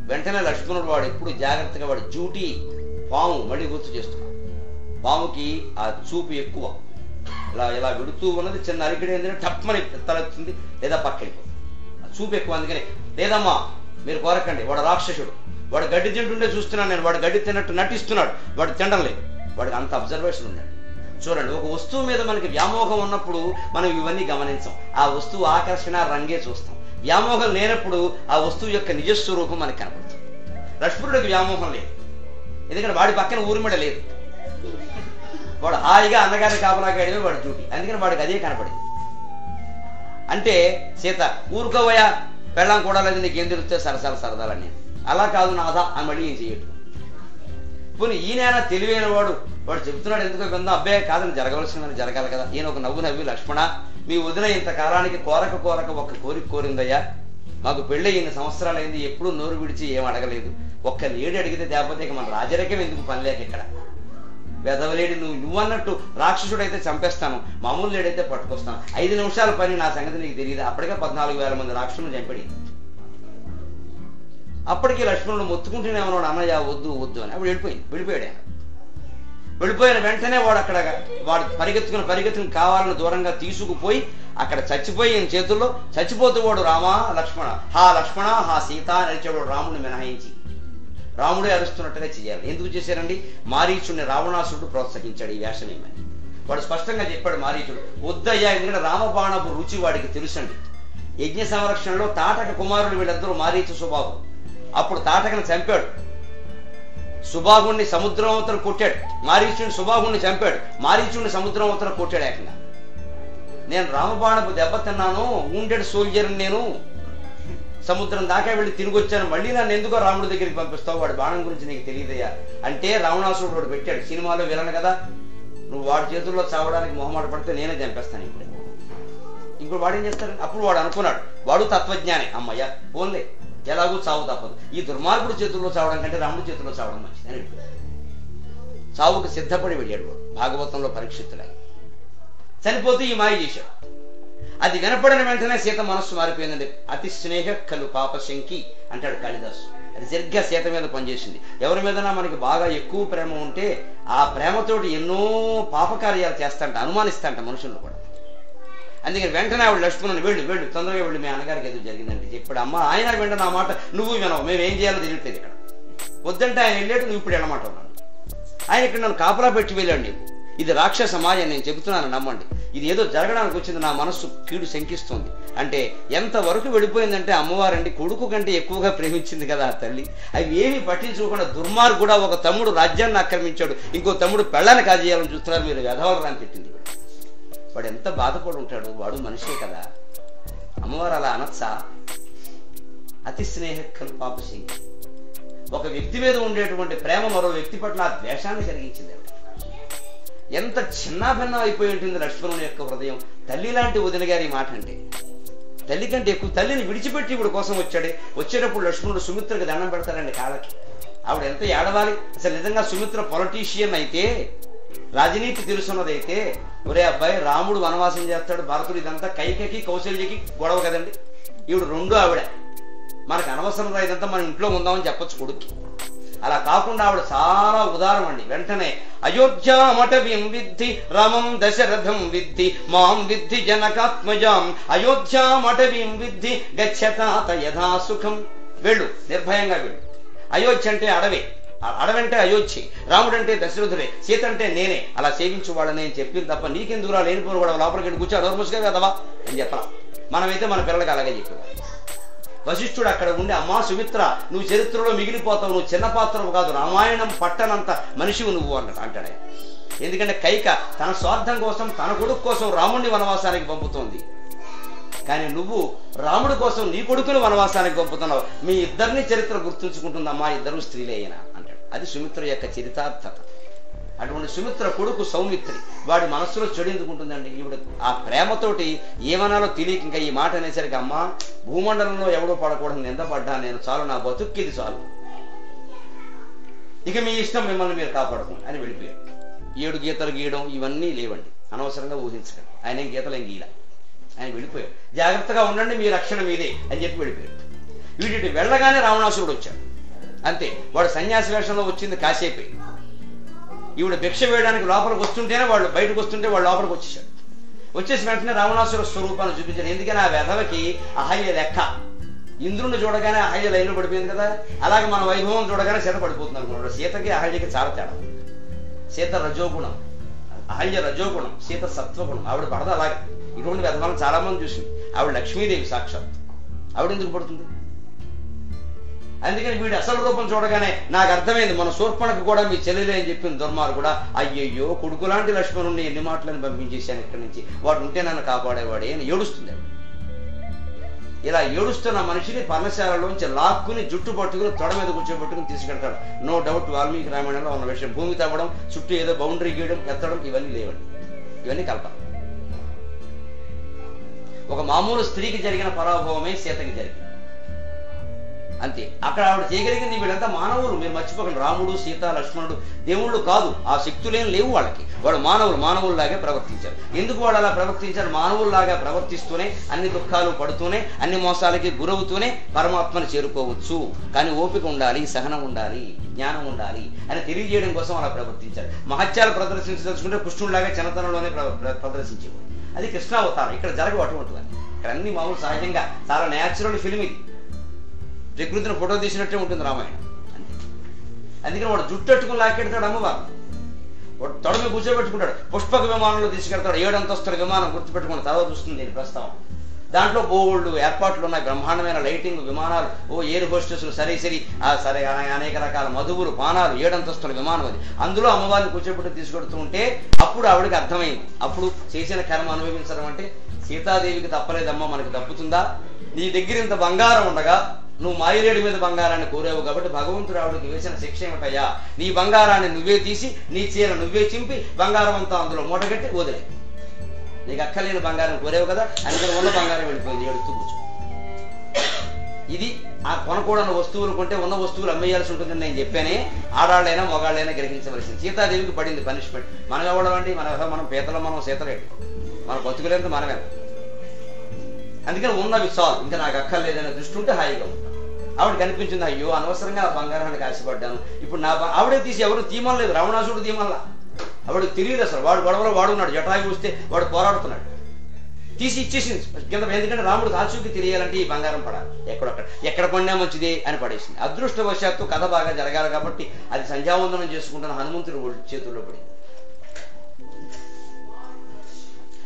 వెంటనే లక్ష్మణుడు వాడు ఎప్పుడు జాగ్రత్తగా వాడు జూటి పాము మళ్ళీ గుర్తు చేస్తున్నాడు. పాముకి ఆ చూపు ఎక్కువ, ఇలా విడుతూ ఉన్నది, చిన్న అరికిడి ఏంటంటే టప్మని తలెత్తుంది లేదా పక్కెళ్ళిపోతుంది. ఆ చూపు ఎక్కువ, అందుకని లేదమ్మా మీరు కోరకండి, వాడు రాక్షసుడు, వాడు గడ్డి తింటుండే చూస్తున్నాను నేను, వాడు గడ్డి తిన్నట్టు నటిస్తున్నాడు, వాడు తినడం లేదు, వాడికి అంత అబ్జర్వేషన్ ఉన్నాడు. చూడండి, ఒక వస్తువు మీద మనకి వ్యామోహం ఉన్నప్పుడు మనం ఇవన్నీ గమనించాం, ఆ వస్తువు ఆకర్షణ రంగే చూస్తాం. వ్యామోహం లేనప్పుడు ఆ వస్తువు యొక్క నిజస్వరూపం మనకు కనపడుతుంది. లక్ష్మణుడికి వ్యామోహం లేదు, ఎందుకంటే వాడి పక్కన ఊరిమిడ లేదు, వాడు హాయిగా అన్నగారిని కాపలాగాడమే వాడు డ్యూటీ, అందుకని వాడికి అదే కనపడింది. అంటే సీత ఊరుకోవయా, పెళ్ళం కూడా లేదు, నీకేం తెలుస్తే సరదాలన్నీ, అలా కాదు నాదా అని మళ్ళీ ఏం చేయడు. పోనీ ఈయన తెలివైన వాడు చెబుతున్నాడు, ఎందుకో విందాం, అబ్బాయి కాదని జరగవలసిందని జరగాలి కదా. ఈయన ఒక నవ్వు నవ్వి, లక్ష్మణ మీ వదిన ఇంతకాలానికి కోరక ఒక కోరిక కోరిందయ్యా, మాకు పెళ్ళి 8 సంవత్సరాలైంది, ఎప్పుడూ నోరు విడిచి ఏం అడగలేదు, ఒక్క లేడి అడిగితే దేకపోతే ఇక మన రాజరికం ఎందుకు పని లేక ఇక్కడ, వెదవలేడి నువ్వన్నట్టు రాక్షసుడైతే చంపేస్తాను, మామూలు లేడైతే పట్టుకొస్తాను, 5 నిమిషాల పని, నా సంగతి నీకు తెలియదు. అప్పటికే 14,000 మంది రాక్షసులను చంపడి. అప్పటికి లక్ష్మణుడు మొత్తుకుంటూనే ఉన్నాడు, అన్నయ్య వద్దు అని. అప్పుడు వెళ్ళిపోయాడు. వెళ్ళిపోయిన వెంటనే వాడు పరిగెత్తుకుని కావాలని దూరంగా తీసుకుపోయి అక్కడ చచ్చిపోయి ఈయన చేతుల్లో చచ్చిపోతూ వాడు రామా లక్ష్మణ హా సీత అని అరిచాడు రాముడిని మినహాయించి. రాముడే అరుస్తున్నట్టుగా చేయాలి. ఎందుకు చేశారండి? మారీచుడిని రావణాసురుడు ప్రోత్సహించాడు ఈ వేషమేమని. వాడు స్పష్టంగా చెప్పాడు మారీచుడు, వద్దయ్యా, ఎందుకంటే రామబాణపు రుచి వాడికి తెలుసండి. యజ్ఞ సంరక్షణలో తాటక కుమారుడు వీళ్ళందరూ మారీచు సుబాహుడు. అప్పుడు తాటకను చంపాడు, సుబాహుణ్ణి సముద్రం అవతల కొట్టాడు, మారీచుడిని సుబాహుణ్ణి చంపాడు, మారీచుడిని సముద్రం అవతల కొట్టాడు ఏకంగా. నేను రామబాణపు దెబ్బ తిన్నాను, ఊండెడ్ సోల్జర్, నేను సముద్రం దాకా వెళ్ళి తిరిగి వచ్చాను, మళ్ళీ నన్ను ఎందుకో రాముడి దగ్గరికి పంపిస్తావు, వాడి బాణం గురించి నీకు తెలియదయ్యా అంటే రావణాసురుడు వాడు పెట్టాడు. సినిమాలో విలను కదా, నువ్వు వాడి చేతుల్లో చావడానికి మొహమాట పడితే నేనే చంపేస్తాను ఇప్పుడు వాడు ఏం చేస్తాడు? అప్పుడు వాడు అనుకున్నాడు, వాడు తత్వజ్ఞానే, అమ్మయ్య పోన్లే ఎలాగూ చావు తప్పదు, ఈ దుర్మార్గుడు చేతుల్లో చావడం కంటే రాముడి చేతుల్లో చావడం మంచిది అని చావుకు సిద్ధపడి వెళ్ళాడు వాడు. భాగవతంలో పరీక్షితులై చనిపోతూ ఈ మాయ చేశాడు. అది వినపడిన వెంటనే సీత మనస్సు మారిపోయిందండి. అతి స్నేహ కలు పాపశంకి అంటాడు కాళిదాసు. అది సరిగ్గా సీత మీద పనిచేసింది. ఎవరి మీదనా మనకి బాగా ఎక్కువ ప్రేమ ఉంటే ఆ ప్రేమతోటి ఎన్నో పాపకార్యాలు చేస్తాంట, అనుమానిస్తాంట మనుషులను కూడా. అందుకని వెంటనే ఆవిడ లక్ష్మణుని వెళ్ళు తొందరగా వెళ్ళి మీ అన్నగారికి ఏదో జరిగిందంటే చెప్పాడు. అమ్మ ఆయన వెంటనే నా మాట నువ్వు వినవు, మేము ఏం చేయాలో తెలియట్లేదు ఇక్కడ, వద్దంటే ఆయన వెళ్ళాడు, నువ్వు ఇప్పుడు వెళ్ళమాట ఉన్నాను. ఆయన ఇక్కడ నన్ను కాపలా పెట్టి వెళ్ళండి, ఇది రాక్షస మాయ, నేను చెబుతున్నాను నమ్మండి, ఇది ఏదో జరగడానికి వచ్చింది, నా మనస్సు కీడు శంకిస్తుంది అంటే ఎంతవరకు వెళ్ళిపోయిందంటే అమ్మవారండి కొడుకు కంటే ఎక్కువగా ప్రేమించింది కదా ఆ తల్లి. అవి ఏమీ పట్టించుకోకుండా దుర్మార్గుడు కూడా ఒక తమ్ముడు రాజ్యాన్ని ఆక్రమించాడు, ఇంకో తమ్ముడు పెళ్ళాన్ని కాజేయాలని చూస్తున్నారు, మీరు వెధవలరా అని పెట్టింది. వాడు ఎంత బాధపడి ఉంటాడు, వాడు మనిషే కదా. అమ్మవారు అలా అనొచ్చా? అతి స్నేహ కలు పాపశంకి. ఒక వ్యక్తి మీద ఉండేటువంటి ప్రేమ మరో వ్యక్తి పట్ల ఆ ద్వేషాన్ని కలిగించింది. ఎంత చిన్నాభిన్నం అయిపోయి ఉంటుంది లక్ష్మణుని యొక్క హృదయం. తల్లి లాంటి వదిన గారి మాట అంటే తల్లి కంటే ఎక్కువ. తల్లిని విడిచిపెట్టి ఇప్పుడు కోసం వచ్చాడే. వచ్చేటప్పుడు లక్ష్మణుడు సుమిత్రకు దండం పెడతాడండి కాళ్ళకి. ఆవిడ ఎంత ఏడవాలి. అసలు నిజంగా సుమిత్ర పొలిటీషియన్ అయితే, రాజనీతి తెలుసున్నదైతే, ఒరే అబ్బాయి రాముడు వనవాసం చేస్తాడు, భరతుడు, ఇదంతా కైకకి కౌశల్యకి గొడవ కదండి. ఈవిడ రెండు ఆవిడ, మనకు అనవసరం రా ఇదంతా, మన ఇంట్లో ఉందామని చెప్పొచ్చు కొడుక్కి. అలా కాకుండా ఆవిడ చాలా ఉదారం అండి. వెంటనే అయోధ్యామటవీం విద్ధి రామం దశరథం విద్ధి మాం విద్ధి జనకాత్మజాం అయోధ్యామటవీం విద్ధి గచ్చతాత యథా సుఖం. వెళ్ళు, నిర్భయంగా వెళ్ళు. అయోధ్య అంటే అడవి, అడవంటే అయోధ్య, రాముడంటే దశరథుడే, సీత అంటే నేనే, అలా సేవించు వాళ్ళని అని చెప్పింది తప్ప నీకెందుకురా లేనిపోరు కూడా లోపలికి వెళ్ళి కూర్చో అడవర్ముసుగా కదవా అని చెప్పరా. మనమైతే మన పిల్లలకి అలాగే చెప్పేవారు. వశిష్ఠుడు అక్కడ ఉండి, అమ్మా సుమిత్ర, నువ్వు చరిత్రలో మిగిలిపోతావు, నువ్వు చిన్న పాత్రవు కాదు, రామాయణం పట్టనంత మనిషివు నువ్వు అన్నట్టు అంటాడే. ఎందుకంటే కైక తన స్వార్థం కోసం, తన కొడుకు కోసం రాముడిని వనవాసానికి పంపుతోంది. కానీ నువ్వు రాముడి కోసం నీ కొడుకుని వనవాసానికి పంపుతున్నావు. మీ ఇద్దరిని చరిత్ర గుర్తుంచుకుంటుందమ్మా, ఇద్దరు స్త్రీలే అయినా అంటాడు. అది సుమిత్ర యొక్క చరితార్థత. అటువంటి సుమిత్ర కొడుకు సౌమిత్రి, వాడి మనస్సులో చెడు ఎందుకుంటుందండి. ఈవిడ ఆ ప్రేమతోటి ఏమనాలో తెలియక ఇంకా ఈ మాట అనేసరికి, అమ్మా భూమండలంలో ఎవడో పడకూడదు, నిందపడ్డా నేను, చాలు నా బతుక్కిది చాలు, ఇక మీ ఇష్టం, మిమ్మల్ని మీరు కాపాడుకోండి అని వెళ్ళిపోయాడు. 7 గీతలు గీయడం ఇవన్నీ లేవండి, అనవసరంగా ఊహించకండి. ఆయన ఏం గీతలు ఏం గీయలే, ఆయన వెళ్ళిపోయాడు. జాగ్రత్తగా ఉండండి, మీ రక్షణ మీదే అని చెప్పి వెళ్ళిపోయాడు. వీటి వెళ్ళగానే రావణాసురుడు వచ్చాడు. అంతే, వాడు సన్యాసి వేషంలో వచ్చింది కాసేపే. ఈవిడ భిక్ష వేయడానికి లోపలికి వస్తుంటేనే, వాళ్ళు బయటకు వస్తుంటే వాడు లోపలికి వచ్చేసాడు. వచ్చేసి వెంటనే రావణాసుర స్వరూపాన్ని చూపించాడు. ఎందుకని ఆ వెధవకి అహల్య లెక్క. ఇంద్రుని చూడగానే అహల్య లైన్లో పడిపోయింది కదా, అలాగే మన వైభవం చూడగానే సీత పడిపోతుంది అనుకున్నాడు. సీతకి అహల్యకి చాలా తేడా. సీత రజోగుణం, అహల్య రజోగుణం, సీత సత్వగుణం. ఆవిడ పడదు అలాగే. ఇటువంటి వెధవాలను చాలా మంది చూసింది. ఆవిడ లక్ష్మీదేవి సాక్షాత్. ఆవిడ ఎందుకు పడుతుంది? అందుకని వీడి అసలు రూపం చూడగానే నాకు అర్థమైంది, మన శూర్పణకు కూడా మీ చెల్లెలే అని చెప్పింది దుర్మార్గుడు కూడా. అయ్యయ్యో కొడుకు లాంటి లక్ష్మణుడిని ఎన్ని మాటలను పంపించేశాను ఇక్కడి నుంచి, వాడు ఉంటే నన్ను కాపాడేవాడే అని ఏడుస్తుంది. ఇలా ఏడుస్తున్న మనిషిని పర్ణశాలలోంచి లాక్కుని జుట్టు పట్టుకుని తొడ మీద కూర్చోబెట్టుకుని తీసుకెళ్తాడు. నో డౌట్ వాల్మీకి రామాయణంలో ఉన్న విషయం. భూమి తవ్వడం, చుట్టూ ఏదో బౌండరీ గీయడం, ఎత్తడం ఇవన్నీ లేవండి, ఇవన్నీ కల్పన. ఒక మామూలు స్త్రీకి జరిగిన పరాభవమే సీతకి జరిగింది, అంతే. అక్కడ ఆవిడ చేయగలిగింది. వీళ్ళంతా మానవులు, మీరు మర్చిపోకండి. రాముడు, సీత, లక్ష్మణుడు దేవుళ్ళు కాదు, ఆ శక్తులేం లేవు వాళ్ళకి. వాళ్ళు మానవుల్లాగే ప్రవర్తించారు. ఎందుకు వాళ్ళు అలా ప్రవర్తించారు? మానవుల్లాగా ప్రవర్తిస్తూనే, అన్ని దుఃఖాలు పడుతూనే, అన్ని మోసాలకి గురవుతూనే పరమాత్మను చేరుకోవచ్చు. కానీ ఓపిక ఉండాలి, సహనం ఉండాలి, జ్ఞానం ఉండాలి అని తెలియజేయడం కోసం అలా ప్రవర్తించారు. మహత్యాలు ప్రదర్శించదలుచుకుంటే కృష్ణుడిలాగా చిన్నతనంలోనే ప్రదర్శించేవాడు. అది కృష్ణావతారం. ఇక్కడ జరగవు అటువంటివన్నీ. ఇక్కడ అన్ని మామూలు సహజంగా చాలా న్యాచురల్ ఫిల్మ్ ఇది. ప్రకృతిని ఫోటో తీసినట్టే ఉంటుంది రామాయణం. అందుకని వాడు జుట్టట్టుకుని లాక్కెడతాడు అమ్మవారు. వాడు తొడమి కూర్చోబెట్టుకుంటాడు. పుష్పక విమానంలో తీసుకెళ్తాడు. 7 అంతస్తుల విమానం, గుర్తుపెట్టుకున్న తర్వాత వస్తుంది దీని ప్రస్తావం. దాంట్లో బోల్డ్ ఏర్పాట్లు ఉన్నాయి, బ్రహ్మాండమైన లైటింగ్, విమానాలు, ఎయిర్ హోస్టెస్లు, సరే అనేక రకాల మధువులు, పానాలు, 7 అంతస్తుల విమానం అది. అందులో అమ్మవారిని కూర్చోబెట్టి తీసుకెడుతూ ఉంటే అప్పుడు ఆవిడకి అర్థమైంది. అప్పుడు చేసిన కర్మ అనుభవించడం అంటే సీతాదేవికి తప్పలేదమ్మా, మనకి తప్పుతుందా? నీ దగ్గర ఇంత బంగారం ఉండగా నువ్వు మాయిరేడు మీద బంగారాన్ని కోరావు కాబట్టి భగవంతుడు ఆవిడకి వేసిన శిక్ష ఏమిటయ్యా? నీ బంగారాన్ని నువ్వే తీసి, నీ చీర నువ్వే చింపి, బంగారం అంతా అందులో మూటగట్టి వదిలే. నీకు అక్కర్లేని బంగారం కోరావు కదా, అందుకని ఉన్న బంగారం వెళ్ళిపోయింది, ఏడుతూ కూర్చో. ఇది ఆ కొనకూడని వస్తువులు కొంటే ఉన్న వస్తువులు అమ్మేయాల్సి ఉంటుందని నేను చెప్పానే. ఆడాళ్ళైనా మగాళ్ళైనా గ్రహించవలసింది. సీతాదేవికి పడింది పనిష్మెంట్. మనం ఎవడం అండి, మనం పీతలో మనం సీతలేడు, మన బతుకులేంత మనమే. అందుకని ఉన్నవి చాలు, ఇంకా నాకు అక్కర్లేదనే దృష్టి ఉంటే హాయిగా ఉంటాం. ఆవిడ కనిపించింది, అయ్యో అనవసరంగా ఆ బంగారానికి ఆశపడ్డాను, ఇప్పుడు ఆవిడే తీసి ఎవరు తీమనలేదు, రావణాసుడు తీమల్లా. ఆవిడకి తెలియదు అసలు. వాడు గొడవలో వాడున్నాడు, జటాయు వస్తే వాడు పోరాడుతున్నాడు, తీసి ఇచ్చేసింది కింద. ఎందుకంటే రాముడు కాల్చుకి తెలియాలంటే ఈ బంగారం పడాలి, ఎక్కడ పడినా మంచిదే అని పడేసింది. అదృష్టవశాత్తు కథ బాగా జరగాలి కాబట్టి అది సంధ్యావందనం చేసుకుంటున్న హనుమంతుడు చేతుల్లో పడింది.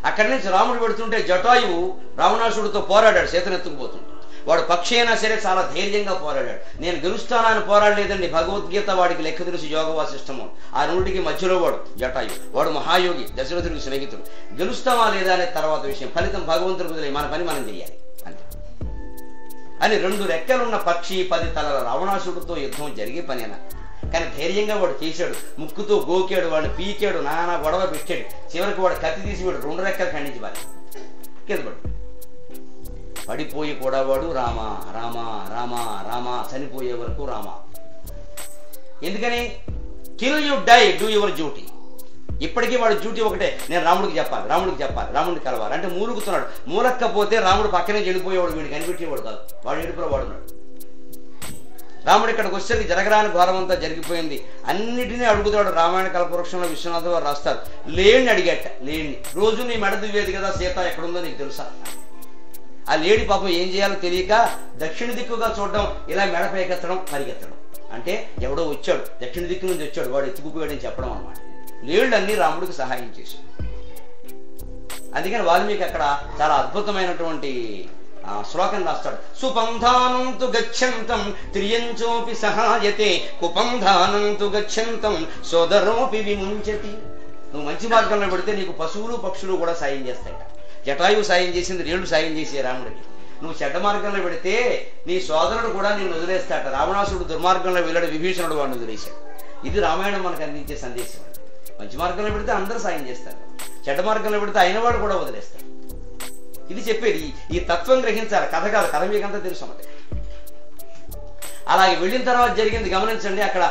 అక్కడి నుంచి రాముడు పెడుతుంటే జటాయువు రావణాసుడితో పోరాడాడు, సీతను ఎత్తుకుపోతుంటే. వాడు పక్షి అయినా సరే చాలా ధైర్యంగా పోరాడాడు. నేను గెలుస్తానని పోరాడలేదండి. భగవద్గీత వాడికి లెక్క తెలుసు, యోగ వాసిష్టము. ఆ రెండుకి మధ్యలో వాడు జటాయు. వాడు మహాయోగి, దశరథుడికి స్నేహితుడు. గెలుస్తామా లేదా అనే తర్వాత విషయం, ఫలితం భగవంతుడికి వదిలే, మన పని మనం చెయ్యాలి అంతే అని. 2 రెక్కలున్న పక్షి 10 తలల రావణాసుడితో యుద్ధం జరిగే పనేనా? కానీ ధైర్యంగా వాడు చేశాడు. ముక్కుతో గోకాడు, వాడిని పీకాడు, నానా గొడవ పెట్టాడు. చివరికి వాడు కత్తి తీసి వాడు 2 రెక్కలు ఖండించి బాలి కింద పడు. పడిపోయి కూడా వాడు రామ రామ రామ రామ, చనిపోయే వరకు రామ. ఎందుకని? Till you die do your duty. ఇప్పటికీ వాడు డ్యూటీ ఒకటే, నేను రాముడికి చెప్పాలి, రాముడికి చెప్పాలి, రాముడికి కలవాలి అంటే మూలుగుతున్నాడు. మూలక్కపోతే రాముడు పక్కనే చెడిపోయేవాడు, వీడికి కనిపెట్టేవాడు కాదు, వాడు ఎడుపులో వాడున్నాడు. రాముడు ఇక్కడికి వచ్చేసరికి జరగరాని ఘోరం అంతా జరిగిపోయింది. అన్నిటినీ అడుగుతాడు. రామాయణ కల్పవృక్షంలో విశ్వనాథ వారు రాస్తారు, లేడిని అడిగట. లేడిని రోజు నీ మెడ దువ్వేది కదా సీత, ఎక్కడుందో నీకు తెలుసా? ఆ లేడి పాపం ఏం చేయాలో తెలియక దక్షిణ దిక్కుగా చూడడం, ఇలా మెడ పైకెత్తడం, పరిగెత్తడం. అంటే ఎవడో వచ్చాడు, దక్షిణ దిక్కు నుంచి వచ్చాడు, వాడు ఎత్తుకుపోయాడని చెప్పడం అన్నమాట. లేళ్ళన్నీ రాముడికి సహాయం చేశాడు. అందుకని వాల్మీకి అక్కడ చాలా అద్భుతమైనటువంటి శ్లోకం రాస్తాడు. సుపంధానం తు గచ్చంతం త్రియంచోపి సహాయతే, కుపంధానం తు గచ్చంతం సోదరోపి విముంచతి. నువ్వు మంచి మార్గంలో పెడితే నీకు పశువులు పక్షులు కూడా సాయం చేస్తాయట. జటాయువు సాయం చేసింది, రేళ్ళు సాయం చేసే రాముడికి. నువ్వు చెడ్డ మార్గంలో పెడితే నీ సోదరుడు కూడా నిన్ను వదిలేస్తాట. రావణాసుడు దుర్మార్గంలో వెళ్ళాడు, విభీషణుడు వాడిని వదిలేశాడు. ఇది రామాయణం మనకు అందించే సందేశం. మంచి మార్గంలో పెడితే అందరూ సాయం చేస్తారు, చెడ్డ మార్గంలో పెడితే అయిన వాడు కూడా వదిలేస్తారు. ఇది చెప్పేది. ఈ తత్వం గ్రహించాలి. కథ కాదు, కథ మీకంతా తెలుసు అన్నది. అలాగే వెళ్ళిన తర్వాత జరిగింది గమనించండి. అక్కడ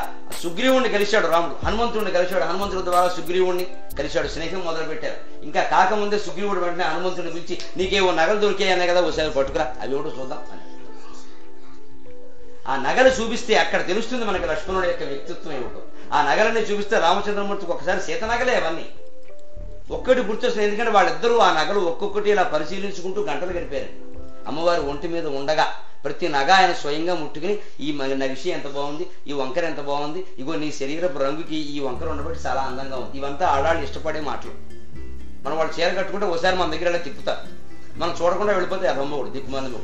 సుగ్రీవుణ్ణి కలిశాడు రాముడు, హనుమంతుడిని కలిశాడు. హనుమంతుడి ద్వారా సుగ్రీవుణ్ణి కలిశాడు, స్నేహం మొదలు పెట్టారు. ఇంకా కాకముందే సుగ్రీవుడు వెంటనే హనుమంతుడిని పిలిచి, నీకేవో నగలు దొరికాయనే కదా, ఒకసారి పట్టుకురా, అవి ఏమిటో చూద్దాం అని. ఆ నగలు చూపిస్తే అక్కడ తెలుస్తుంది మనకి లక్ష్మణుడి యొక్క వ్యక్తిత్వం ఏమిటో. ఆ నగలని చూపిస్తే రామచంద్రమూర్తికి ఒకసారి సీత నగలే అవన్నీ ఒక్కటి గుర్తొస్తుంది. ఎందుకంటే వాళ్ళిద్దరూ ఆ నగలు ఒక్కొక్కటి ఇలా పరిశీలించుకుంటూ గంటలు గడిపారు. అమ్మవారి ఒంటి మీద ఉండగా ప్రతి నగ ఆయన స్వయంగా ముట్టుకుని, ఈ నగిషి ఎంత బాగుంది, ఈ వంకర ఎంత బాగుంది, ఇగో నీ శరీరపు రంగుకి ఈ వంకర ఉండబట్టి చాలా అందంగా ఉంది. ఇవంతా ఆడాళ్ళు ఇష్టపడే మాటలు. మనం వాళ్ళు చీర కట్టుకుంటే ఒకసారి మన దగ్గర ఇలా తిప్పుతారు, మనం చూడకుండా వెళ్ళిపోతే ఆ రొమ్మవుడు దిక్కుమంది.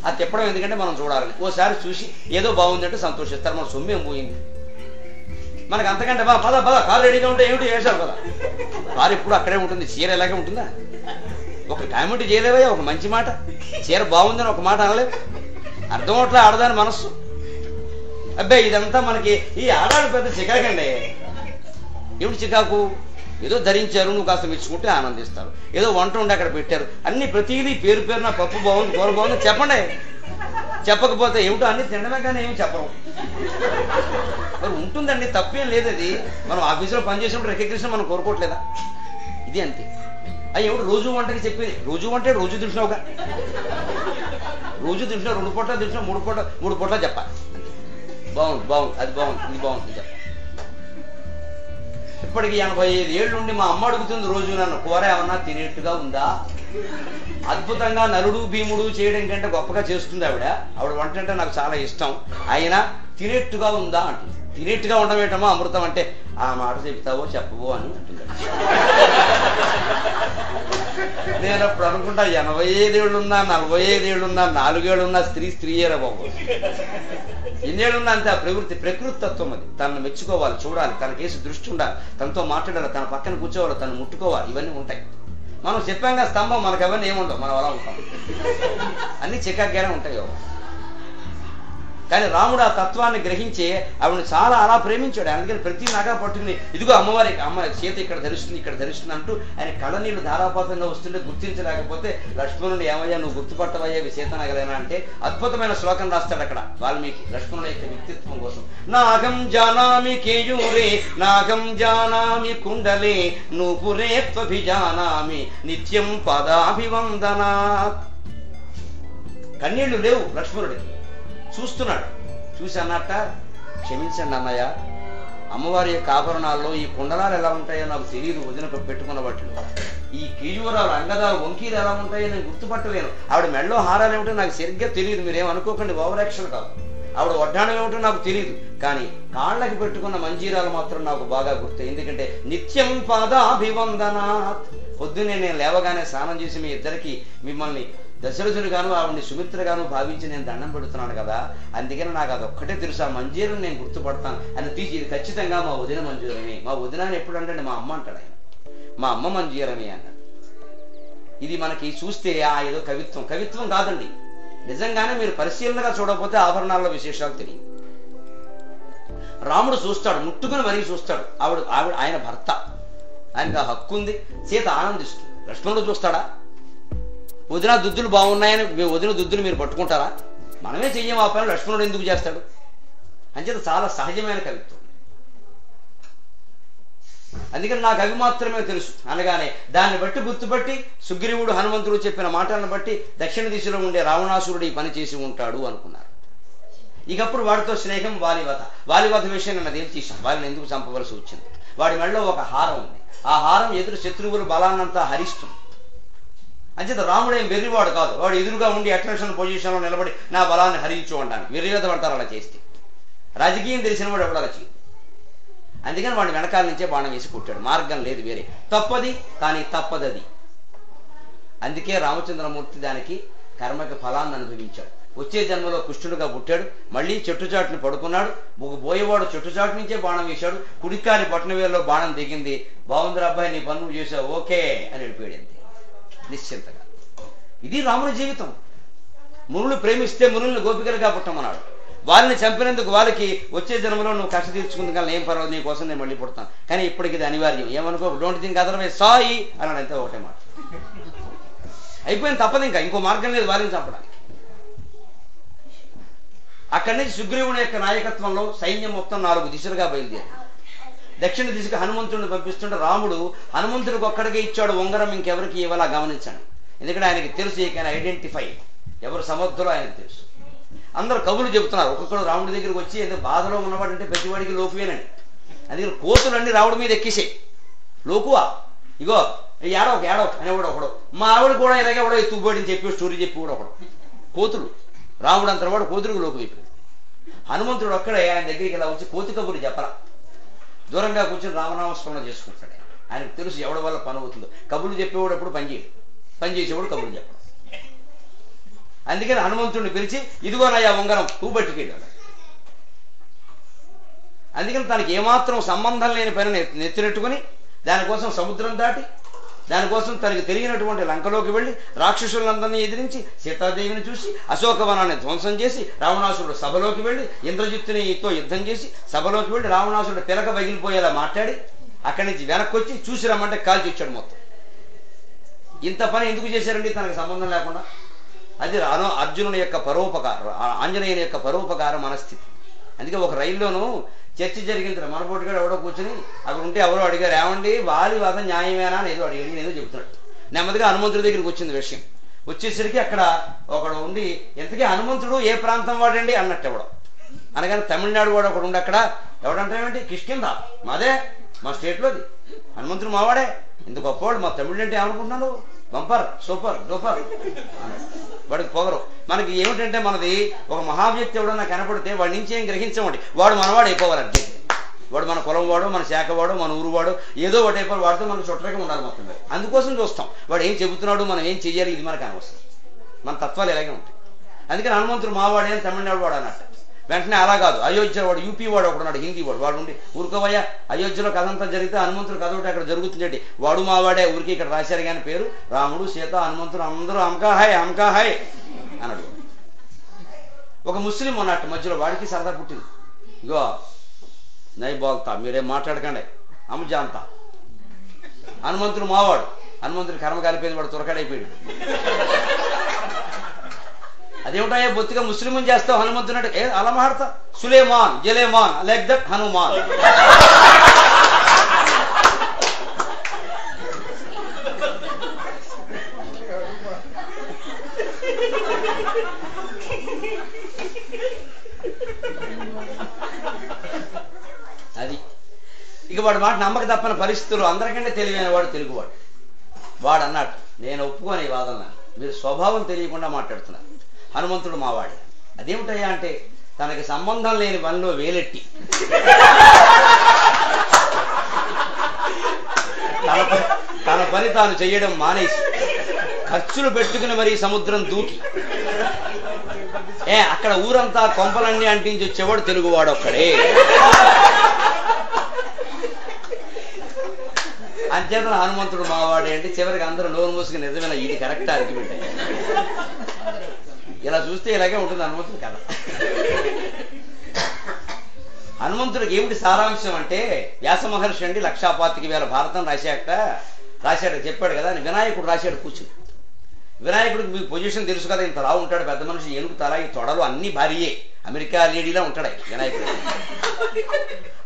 ఆ తిప్పడం ఎందుకంటే మనం చూడాలని. ఓసారి చూసి ఏదో బాగుందంటే సంతోషిస్తారు, మన సొమ్మేం పోయింది మనకు అంతకంటే. పద పద, కారు రెడీగా ఉంటే ఏమిటి వేశారు కదా, కారు ఎప్పుడు అక్కడే ఉంటుంది, చీర ఎలాగే ఉంటుందా? ఒక కామెంట్ చేయలేవయ్యా, ఒక మంచి మాట, చీర బాగుందని ఒక మాట అనలేవు. అర్థం అవట్లే ఆడదాని మనస్సు. అబ్బాయి ఇదంతా మనకి ఈ ఆడాడు పెద్ద చికాకండి. ఏమిటి చికాకు? ఏదో ధరించారు, నువ్వు కాస్త మెచ్చుకుంటే ఆనందిస్తారు. ఏదో వంట ఉండి అక్కడ పెట్టారు, అన్ని ప్రతిదీ పేరు పేరున పప్పు బాగుంది, కూర బాగుంది చెప్పండి. చెప్పకపోతే ఏమిటో అన్ని తినడమే కానీ ఏమి చెప్పరు. మరి ఉంటుందండి, తప్పేం లేదు. అది మనం ఆఫీసులో పనిచేసినప్పుడు రికగ్నిషన్ మనం కోరుకోవట్లేదా? ఇది అంతే. అది ఎవడు రోజు వంటకి చెప్పేది. రోజు వంటే రోజు తింటున్నావుగా, రోజు తింటున్నావు, 2 పూటలు తింటున్నావు, 3 పూటలు చెప్పాలి. బాగుంది బాగుంది, అది బాగుంది, ఇది బాగుంది చెప్పాలి. ఇప్పటికి 85 ఏళ్ళు ఉండి మా అమ్మ అడుగుతుంది రోజు నన్ను, కూర ఏమన్నా తినేట్టుగా ఉందా? అద్భుతంగా నలుడు భీముడు చేయడం కంటే గొప్పగా చేస్తుంది ఆవిడ. వంట అంటే నాకు చాలా ఇష్టం. అయినా తినేట్టుగా ఉందా అంటుంది. తినేట్టుగా ఉండమేటమో అమృతం అంటే, ఆ మాట చెప్తావో చెప్పవో అని అంటుంది. నేను అప్పుడు అనుకుంటా, 85 ఏళ్ళున్నా, 45 ఏళ్ళున్నా, 4 ఏళ్ళున్నా స్త్రీయేరా బాబు. ఎన్నేళ్ళున్నా అంతే. ఆ ప్రకృతి తత్వం అది. తనను మెచ్చుకోవాలి, చూడాలి, తనకేసి దృష్టి ఉండాలి, తనతో మాట్లాడాలి, తన పక్కన కూర్చోవాలి, తను ముట్టుకోవాలి, ఇవన్నీ ఉంటాయి. మనం చెప్పాంగా స్తంభం, మనకు అవన్నీ ఏముండవు, మనం అలా ఉంటాం. అన్ని చికాగ్గానే ఉంటాయి. కానీ రాముడు ఆ తత్వాన్ని గ్రహించి ఆవిడని చాలా అలా ప్రేమించాడు. అందుకని ప్రతి నగా పట్టుకుని, ఇదిగో అమ్మవారి అమ్మ సీత ఇక్కడ ధరిస్తుంది, ఇక్కడ ధరిస్తుంది అంటూ ఆయన కళ్ళ నీళ్లు ధారాపాతంగా వస్తుంటే గుర్తించలేకపోతే, లక్ష్మణుడు ఏమయ్యా నువ్వు గుర్తుపట్టవయ్యా సీత నగలేనా అంటే అద్భుతమైన శ్లోకం రాస్తాడు అక్కడ వాల్మీకి లక్ష్మణుల యొక్క వ్యక్తిత్వం కోసం. నాగం జానామి కేయూరే నాగం జానామి కుండలే నూపురే త్వభిజానామి నిత్యం పదాభివందనాత్. కన్నీళ్లు లేవు లక్ష్మణుడికి, చూస్తున్నాడు. చూసి అన్నట్ట, క్షమించండి అన్నయ్య, అమ్మవారి యొక్క ఆభరణాల్లో ఈ కుండలాలు ఎలా ఉంటాయో నాకు తెలియదు, వదిన పెట్టుకున్న వాటిలో ఈ కేయూరాలు అంగదాలు వంకీలు ఎలా ఉంటాయో నేను గుర్తుపట్టలేను. ఆవిడ మెడలో హారాలు ఏమిటో నాకు సరిగ్గా తెలియదు, మీరేమనుకోకండి, ఓవరాక్షన్ కాదు. ఆవిడ వడ్డాణం ఏమిటో నాకు తెలియదు, కానీ కాళ్ళకి పెట్టుకున్న మంజీరాలు మాత్రం నాకు బాగా గుర్తు. ఎందుకంటే నిత్యం పాదాభివందనాత్. పొద్దున్నే నేను లేవగానే స్నానం చేసి మీ ఇద్దరికి మిమ్మల్ని దశరథుడు గాను ఆవిడ్ని సుమిత్ర గాను భావించి నేను దండం పెడుతున్నాను కదా, అందుకని నాకు అదొక్కటే తెలుసు, ఆ మంజీరం నేను గుర్తుపడతాను అని తీసి, ఇది ఖచ్చితంగా మా వదిన మంజీరమే. మా వదిన అని ఎప్పుడు అంటే మా అమ్మ అంటాడు ఆయన, మా అమ్మ మంజీరమే అన్నాడు. ఇది మనకి చూస్తే ఏదో కవిత్వం కాదండి, నిజంగానే మీరు పరిశీలనగా చూడకపోతే ఆభరణాల్లో విశేషాలు తెలియదు. రాముడు చూస్తాడు, ముట్టుకుని మరీ చూస్తాడు. ఆయన భర్త, ఆయనకు ఆ హక్కు ఉంది. సీత ఆనందిస్తుంది. లక్ష్మణుడు చూస్తాడా? వదిన దుద్దులు బాగున్నాయని వదిన దుద్దులు మీరు పట్టుకుంటారా? మనమే చెయ్యం ఆ పని, లక్ష్మణుడు ఎందుకు చేస్తాడు? అంచేత చాలా సహజమైన కవిత్వం. అందుకని నాకు అవి మాత్రమే తెలుసు అనగానే దాన్ని బట్టి గుర్తుపట్టి సుగ్రీవుడు హనుమంతుడు చెప్పిన మాటలను బట్టి దక్షిణ దిశలో ఉండే రావణాసురుడు ఈ పని చేసి ఉంటాడు అనుకున్నారు. ఇకప్పుడు వాడితో స్నేహం వాలివత విషయం నన్ను ఏం తీసాం, వారిని ఎందుకు చంపవలసి వచ్చింది? వాడి మెడలో ఒక హారం ఉంది, ఆ హారం ఎదురు శత్రువులు బలాన్నంతా హరిస్తుంది. అంచేత రాముడు ఏం వెర్రివాడు కాదు, వాడు ఎదురుగా ఉండి అట్రాక్షన్ పొజిషన్లో నిలబడి నా బలాన్ని హరించు అంటాను. వెర్రివేదం అంటారు అలా చేస్తే. రాజకీయం తెలిసిన వాడు ఎవడు అలా చేయదు. అందుకని వాడిని వెనకాల నుంచే బాణం వేసి కొట్టాడు. మార్గం లేదు వేరే, తప్పది కానీ తప్పదది. అందుకే రామచంద్రమూర్తి దానికి కర్మకి ఫలాన్ని అనుభవించాడు. వచ్చే జన్మలో కృష్ణుడుగా పుట్టాడు, మళ్ళీ చెట్టుచాటుని పడుకున్నాడు. బోయేవాడు చెట్టుచాటు నుంచే బాణం వేశాడు. కుడికాని పట్నవేల్లో బాణం దిగింది. బాగుందిరా అబ్బాయి, నీ పనులు చేసావు, ఓకే అని వెళ్ళిపోయాడు అంతే నిశ్చింతగా. ఇది రాముని జీవితం. మునులు ప్రేమిస్తే మునుల్ని గోపికలుగా పుట్టమన్నాడు. వాళ్ళని చంపినందుకు వాళ్ళకి వచ్చే జన్మలో నువ్వు కష్ట తీర్చుకుంది కానీ ఏం పర్వాలేదు, నీ కోసం నేను మళ్ళీ పుడతాను, కానీ ఇప్పటికి ఇది అనివార్యం, ఏమనుకో, డోంట్ థింక్ అదర్వైజ్, సాయి అన్నాడు. అంతే, ఒకటే మాట అయిపోయింది. తప్పదు, ఇంకా ఇంకో మార్గం లేదు వారిని చంపడానికి. అక్కడి నుంచి సుగ్రీవుని యొక్క నాయకత్వంలో సైన్యం మొత్తం 4 దిశలుగా బయలుదేరి దక్షిణ దిశగా హనుమంతుడిని పంపిస్తుంటే రాముడు హనుమంతుడికి ఒక్కడికే ఇచ్చాడు ఉంగరం, ఇంకెవరికి ఇవ్వాలా గమనించాడు. ఎందుకంటే ఆయనకి తెలుసు, ఈ కెన్ ఐడెంటిఫై ఎవరు సమర్థులో ఆయనకు తెలుసు. అందరూ కవులు చెబుతున్నారు, ఒక్కొక్కడు రాముడి దగ్గరికి వచ్చి ఎందుకు బాధలో ఉన్నవాడంటే ప్రతివాడికి లోకువేనండి. అందుకని కోతులన్నీ రాముడి మీద ఎక్కేసాయి. లోకువా, ఇగో ఏడవ అనేవాడు ఒకడు, మా ఆవిడ కూడా ఇలాగే కూడా ఎత్తుకుపోయాడని చెప్పి స్టోరీ చెప్పి కూడా ఒకడు. కోతులు, రాముడు అంత వాడు కోతులకు లోకు అయిపోయాడు. హనుమంతుడు ఒక్కడే ఆయన దగ్గరికి ఇలా వచ్చి కోతి కబుర్లు చెప్పరా, దూరంగా కూర్చొని రామనామస్మరణ చేసుకుంటాడు. ఆయనకు తెలుసు ఎవడి వల్ల పని అవుతుందో. కబుర్లు చెప్పేవాడు ఎప్పుడు పని చేయడు, పని చేసేవాడు కబుర్లు చెప్పడు. అందుకని హనుమంతుడిని పిలిచి ఇదిగోనయ్యా ఉంగరం, పువ్వు పట్టుకెళ్ళాడు. అందుకని తనకి ఏమాత్రం సంబంధం లేని పని నెత్తినెట్టుకుని దానికోసం సముద్రం దాటి, దానికోసం తనకి తెలియనటువంటి లంకలోకి వెళ్ళి రాక్షసులందరినీ ఎదిరించి సీతాదేవిని చూసి అశోకవనాన్ని ధ్వంసం చేసి రావణాసురుడు సభలోకి వెళ్ళి ఇంద్రజిత్తునితో యుద్ధం చేసి సభలోకి వెళ్ళి రావణాసురుడు పిలక పగిలిపోయేలా మాట్లాడి అక్కడి నుంచి వెనక్కి వచ్చి చూసి రమ్మంటే కాల్చి ఇచ్చాడు మొత్తం. ఇంత పని ఎందుకు చేశారండి తనకు సంబంధం లేకుండా? అది అర్జునుని యొక్క పరోపకారం, ఆంజనేయుని యొక్క పరోపకారం మనస్థితి. అందుకే ఒక రైల్లోనూ చర్చ జరిగింది. మనపోటుగాడు ఎవడో కూర్చుని అక్కడ ఉంటే ఎవరో అడిగారు, ఏమండి వాలి వాద న్యాయమేనా అని ఏదో అడిగాడు. నేను ఏదో చెబుతున్నాడు. నెమ్మదిగా హనుమంతుడి దగ్గరికి వచ్చింది విషయం. వచ్చేసరికి అక్కడ ఒకడు ఉండి, ఎంతకీ హనుమంతుడు ఏ ప్రాంతం వాడండి అన్నట్టు ఎవడో అనగానే తమిళనాడు వాడు ఒకడు ఉండి అక్కడ ఎవడంటావేంటి, కిష్కింద మాదే, మా స్టేట్లోది, హనుమంతుడు మావాడే, ఇంత గొప్పవాడు, మా తమిళ అంటే ఏమనుకుంటున్నాను, బంపర్ సూపర్ డూపర్ వాడికి పొగరు. మనకి ఏమిటంటే మనది ఒక మహావ్యక్తి ఎవడన్నా కనపడితే వాడి నుంచి ఏం గ్రహించమండి, వాడు మనవాడు అయిపోవాలంటే. వాడు మన కులం వాడు, మన శాఖ వాడు, మన ఊరు వాడు, ఏదో ఒకటి అయిపోయి వాడితో మనకు చుట్టరకం ఉండాలి మొత్తం. అందుకోసం చూస్తాం వాడు ఏం చెబుతున్నాడు, మనం ఏం చెయ్యాలి, ఇది మనకు అనవసరం. మన తత్వాలు ఇలాగే ఉంటాయి. అందుకని హనుమంతుడు మావాడే అని తమిళనాడు వాడు అన్నట్టు. వెంటనే అలా కాదు, అయోధ్య వాడు, యూపీ వాడు ఒకడున్నాడు, హిందీ వాడు, వాడు ఉండి ఊరుకోవయ్యా, అయోధ్యలో కథ అంతా జరిగితే హనుమంతుడు కథ ఒకటి అక్కడ జరుగుతుందండి, వాడు మావాడే, ఊరికి ఇక్కడ రాశారు కానీ పేరు రాముడు సీత హనుమంతుడు అందరూ అమ్కా హాయ్ అన్నాడు. ఒక ముస్లిం ఉన్నట్టు మధ్యలో, వాడికి సరదా పుట్టింది. ఇగో నై బోల్తా, మీరేం మాట్లాడకండి, అమ్మజాంతా, హనుమంతుడు మావాడు. హనుమంతుడు కర్మ కాలిపోయింది, వాడు తురకాడైపోయాడు. అదేమిటా బొత్తిగా ముస్లిం చేస్తావు హనుమంతుడు, ఏ అలా మాడతా, సులేమాన్ జలేమాన్ లైక్ దట్ హనుమాన్. అది ఇక వాడు మాట నమ్మక తప్పని పరిస్థితులు, అందరికంటే తెలివైన వాడు తెలుగువాడు. వాడు అన్నట్టు, నేను ఒప్పుకోని వాదన, మీరు స్వభావం తెలియకుండా మాట్లాడుతున్నారు, హనుమంతుడు మావాడే. అదేమిటయ్యా అంటే, తనకి సంబంధం లేని పనిలో వేలెట్టి తన పని తాను చెయ్యడం మానేసి ఖర్చులు పెట్టుకుని మరీ సముద్రం దూకి అక్కడ ఊరంతా కొంపలన్నీ అంటించి వచ్చేవాడు తెలుగువాడు ఒక్కడే. అంచేతన హనుమంతుడు మావాడే అంటే చివరికి అందరూ నోరు మూసుకుని నిజమైన ఇది కరెక్ట్ ఆర్గ్యుమెంట్. ఇలా చూస్తే ఇలాగే ఉంటుంది హనుమంతుడు కథ. హనుమంతుడికి ఏమిటి సారాంశం అంటే, వ్యాస మహర్షి అండి 1,25,000 భారతం రాశాడు చెప్పాడు కదా అని వినాయకుడు రాశాడు కూర్చుని. వినాయకుడికి మీకు పొజిషన్ తెలుసు కదా, ఇంత లావు ఉంటాడు, పెద్ద మనిషి, ఏనుగు తల, ఈ తొడలు అన్ని భారీయే, అమెరికా లేడీలా ఉంటాడు వినాయకుడు.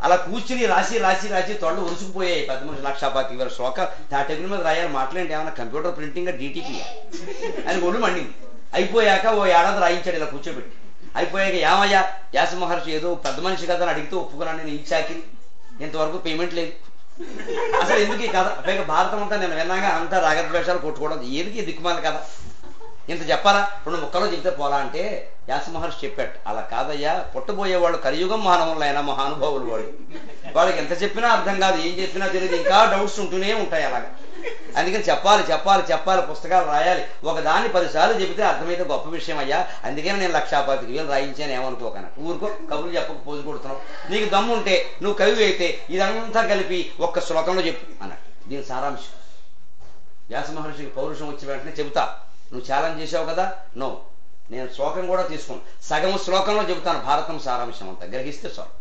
అలా కూర్చుని రాసి రాసి రాసి తొడలు ఉరుసుకుపోయాయి. పెద్ద మనిషి 1,25,000 శ్లోకాలు టెబుల్ మీద రాయాలి. మాట్లాడి ఏమన్నా కంప్యూటర్ ప్రింటింగ్ డీటీపీ అని ఒళ్ళు మండింది. అయిపోయాక ఓ ఏడాది రాయించాడు ఇలా కూర్చోబెట్టి. అయిపోయాక ఏమయ్యా వ్యాస మహర్షి ఏదో పెద్ద మనిషి కదా అని అడిగితే ఒప్పుకున్నాను, నేను ఇచ్చాకి ఇంతవరకు పేమెంట్ లేదు. అసలు ఎందుకు ఈ కథ? పైగా భారతం అంతా నేను విన్నాగా అంతా రాగద్వేషాలు కొట్టుకోవడం, ఏదికి దిక్కుమాలి కదా, ఇంత చెప్పాలా, 2 ముక్కలో చెప్తే పోలా అంటే వ్యాస మహర్షి చెప్పాడు, అలా కాదయ్యా, పుట్టబోయేవాళ్ళు కలియుగం మానవులైనా మహానుభావులు వాళ్ళు, వాళ్ళకి ఎంత చెప్పినా అర్థం కాదు, ఏం చెప్పినా తెలియదు, ఇంకా డౌట్స్ ఉంటూనే ఉంటాయి అలాగా. అందుకని చెప్పాలి చెప్పాలి చెప్పాలి, పుస్తకాలు రాయాలి, ఒకదాన్ని 10 సార్లు చెబితే అర్థమైతే గొప్ప విషయం అయ్యా, అందుకని నేను 1,25,000 రాయించాను ఏమనుకోకనా, ఊరుకో కబుర్లు చెప్పక పోజు కొడుతున్నావు, నీకు దమ్ము ఉంటే నువ్వు కవి అయితే ఇదంతా కలిపి ఒక్క శ్లోకంలో చెప్పు అన్నాడు. దీని సారాంశం. వ్యాస మహర్షికి పౌరుషం వచ్చి వెంటనే చెబుతా, నువ్వు ఛాలెంజ్ చేసావు కదా, నో, నేను శ్లోకం కూడా తీసుకోను, సగం శ్లోకంలో చెబుతాను భారతం సారాంశం అంతా, గ్రహిస్తే చాలు.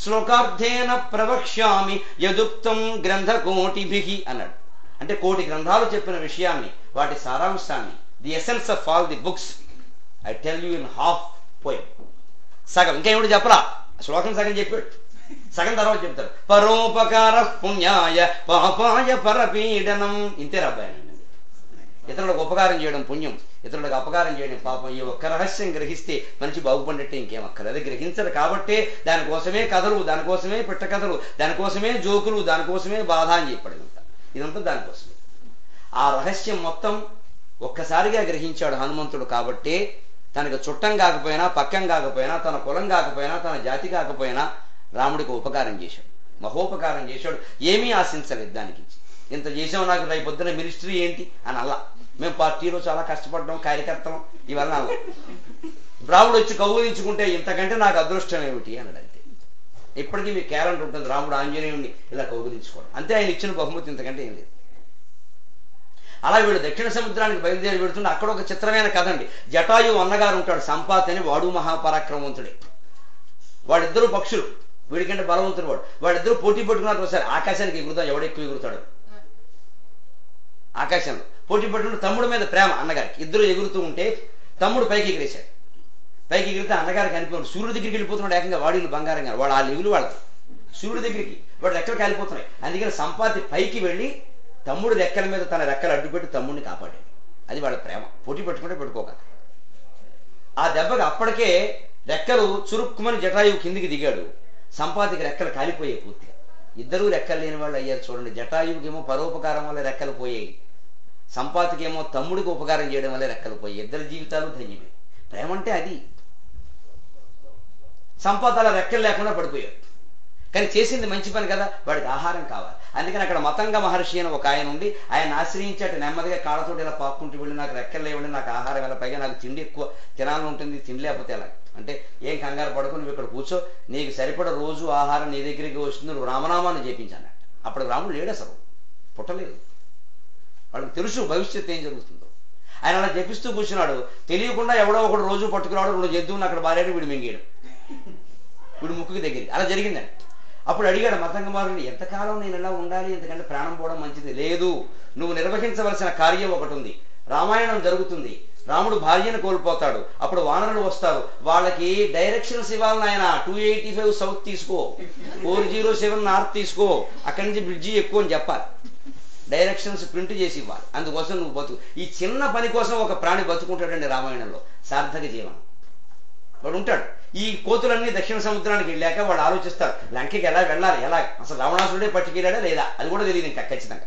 శ్లోకార్థేన ప్రవక్ష్యామి యదుక్తం గ్రంథకోటిభిః అన్నాడు. అంటే 1,000 గ్రంథాలు చెప్పిన విషయాన్ని, వాటి సారాంశాన్ని, the essence of all the books I tell you in half poem. సగం, ఇంకా ఏమిటి చెప్పరా, శ్లోకం సగం చెప్పాడు, సగం తర్వాత చెప్తాడు. పరోపకార పుణ్యాయ పాపాయ పరపీడనం, ఇంతే అబ్బాయి. ఇతరులకు ఉపకారం చేయడం పుణ్యం, ఇతరులకు అపకారం చేయడం పాపం. ఈ ఒక్క రహస్యం గ్రహిస్తే మనిషి బాగుపడినట్టే, ఇంకేం అక్కర్లేదు. గ్రహించరు కాబట్టే దానికోసమే కథలు, దానికోసమే పిట్ట కథలు, దానికోసమే జోకులు, దానికోసమే బాధ అని చెప్పాడు. ఇదంతా దానికోసమే. ఆ రహస్యం మొత్తం ఒక్కసారిగా గ్రహించాడు హనుమంతుడు. కాబట్టే తనకు చుట్టం కాకపోయినా, పక్కం కాకపోయినా, తన కులం కాకపోయినా, తన జాతి కాకపోయినా రాముడికి ఉపకారం చేశాడు, మహోపకారం చేశాడు. ఏమీ ఆశించలేదు దానికి. ఇంత చేసాం, నాకు రేపు పొద్దున మినిస్ట్రీ ఏంటి అని అలా, మేము పార్టీలో చాలా కష్టపడ్డాం, కార్యకర్తలం ఇవన్నీ అలా. రాముడు వచ్చి కౌగులించుకుంటే ఇంతకంటే నాకు అదృష్టం ఏమిటి అన్నాడు. అంతే. ఇప్పటికీ మీ క్యాలెండర్ ఉంటుంది, రాముడు ఆంజనేయుడిని ఇలా కౌగులించుకోవడం, అంతే ఆయన ఇచ్చిన బహుమతి, ఇంతకంటే ఏం లేదు. అలా వీడు దక్షిణ సముద్రానికి బయలుదేరి పెడుతుంటే అక్కడ ఒక చిత్రమైన కథ అండి. జటాయు అన్నగారు ఉంటాడు, సంపాతి అని, వాడు మహాపరాక్రమవంతుడే. వాడిద్దరు పక్షులు, వీడికంటే బలవంతుడు వాడు. వాడిద్దరు పోటీ పెట్టుకున్నారు. ఒకసారి ఆకాశానికి ఎగురుతాం, ఎవడెక్కువ ఎగురుతాడు. ఆకాశంలో పోటీ పెట్టుకుంటూ తమ్ముడి మీద ప్రేమ అన్నగారికి. ఇద్దరు ఎగురుతూ ఉంటే తమ్ముడు పైకి ఎగిరేశాడు. పైకి ఎగిరితే అన్నగారికి అనిపోయాడు, సూర్యుడి దగ్గరికి వెళ్ళిపోతున్నాడు ఏకంగా. వాడిని బంగారం గారు వాడు ఆ లెగులు వాళ్ళకి సూర్యుడి దగ్గరికి, వాడు రెక్కలు కాలిపోతున్నాయి. అందుకని సంపాతి పైకి వెళ్ళి తమ్ముడు రెక్కల మీద తన రెక్కలు అడ్డుపెట్టి తమ్ముడిని కాపాడాడు. అది వాళ్ళ ప్రేమ. పోటీ పెట్టుకుంటే పెట్టుకోక. ఆ దెబ్బకి అప్పటికే రెక్కలు చురుక్కుమని జటాయువు కిందికి దిగాడు. సంపాతికి రెక్కలు కాలిపోయాయి పూర్తిగా. ఇద్దరూ రెక్కలు లేని వాళ్ళు అయ్యారు చూడండి. జటాయువుకేమో పరోపకారం వల్ల రెక్కలు పోయాయి, సంపాతికేమో తమ్ముడికి ఉపకారం చేయడం వల్ల రెక్కలు పోయాయి. ఇద్దరి జీవితాలు ధన్యమే. ప్రేమ అంటే అది. సంపాతి అలా రెక్కలు లేకుండా పడిపోయాడు. కానీ చేసింది మంచి పని కదా, వాడికి ఆహారం కావాలి. అందుకని అక్కడ మతంగ మహర్షి అని ఒక ఆయన ఉండి ఆయన ఆశ్రయించాట. నెమ్మదిగా కాళ్ళతో ఇలా పాక్కుంటూ వెళ్ళి, నాకు రెక్కలు లేవండి, నాకు ఆహారం ఎలా, పైగా నాకు తిండి ఎక్కువ తినాలని ఉంటుంది, తిండి లేకపోతే ఎలా అంటే, ఏం కంగారు పడుకో, నువ్వు ఇక్కడ కూర్చో, నీకు సరిపడ రోజు ఆహారం నీ దగ్గరికి వస్తుంది, నువ్వు రామనామాన్ని చేపించాను. అప్పుడు రాముడు లేడు, అసలు పుట్టలేదు. వాళ్ళకి తెలుసు భవిష్యత్తు ఏం జరుగుతుందో. ఆయన అలా జపిస్తూ కూర్చున్నాడు. తెలియకుండా ఎవడో ఒకడు రోజు పట్టుకురాడు, 2 జంతువులను అక్కడ బారేడు, వీడు మింగేయడం, వీడు ముక్కుకి దగ్గరికి. అలా జరిగిందండి. అప్పుడు అడిగాడు మతంగమారుని, ఎంతకాలం నేను ఎలా ఉండాలి, ఎందుకంటే ప్రాణం పోవడం మంచిది లేదు, నువ్వు నిర్వహించవలసిన కార్యం ఒకటి ఉంది. రామాయణం జరుగుతుంది, రాముడు భార్యను కోల్పోతాడు, అప్పుడు వానరులు వస్తారు, వాళ్ళకి డైరెక్షన్స్ ఇవ్వాలి నాయన. 285 సౌత్ తీసుకో, 407 నార్త్ తీసుకో, అక్కడి నుంచి బ్రిడ్జి ఎక్కువ అని చెప్పాలి. డైరెక్షన్స్ ప్రింట్ చేసి ఇవ్వాలి. అందుకోసం నువ్వు బతుకు. ఈ చిన్న పని కోసం ఒక ప్రాణి బతుకుంటాడండి రామాయణంలో. సార్థక జీవనం. వాడు ఉంటాడు. ఈ కోతులన్నీ దక్షిణ సముద్రానికి వెళ్ళాక వాడు ఆలోచిస్తారు, లంకకి ఎలా వెళ్ళాలి, ఎలా, అసలు రావణాసుడే పట్టుకెళ్ళాడా లేదా అది కూడా తెలియదు ఇంకా ఖచ్చితంగా.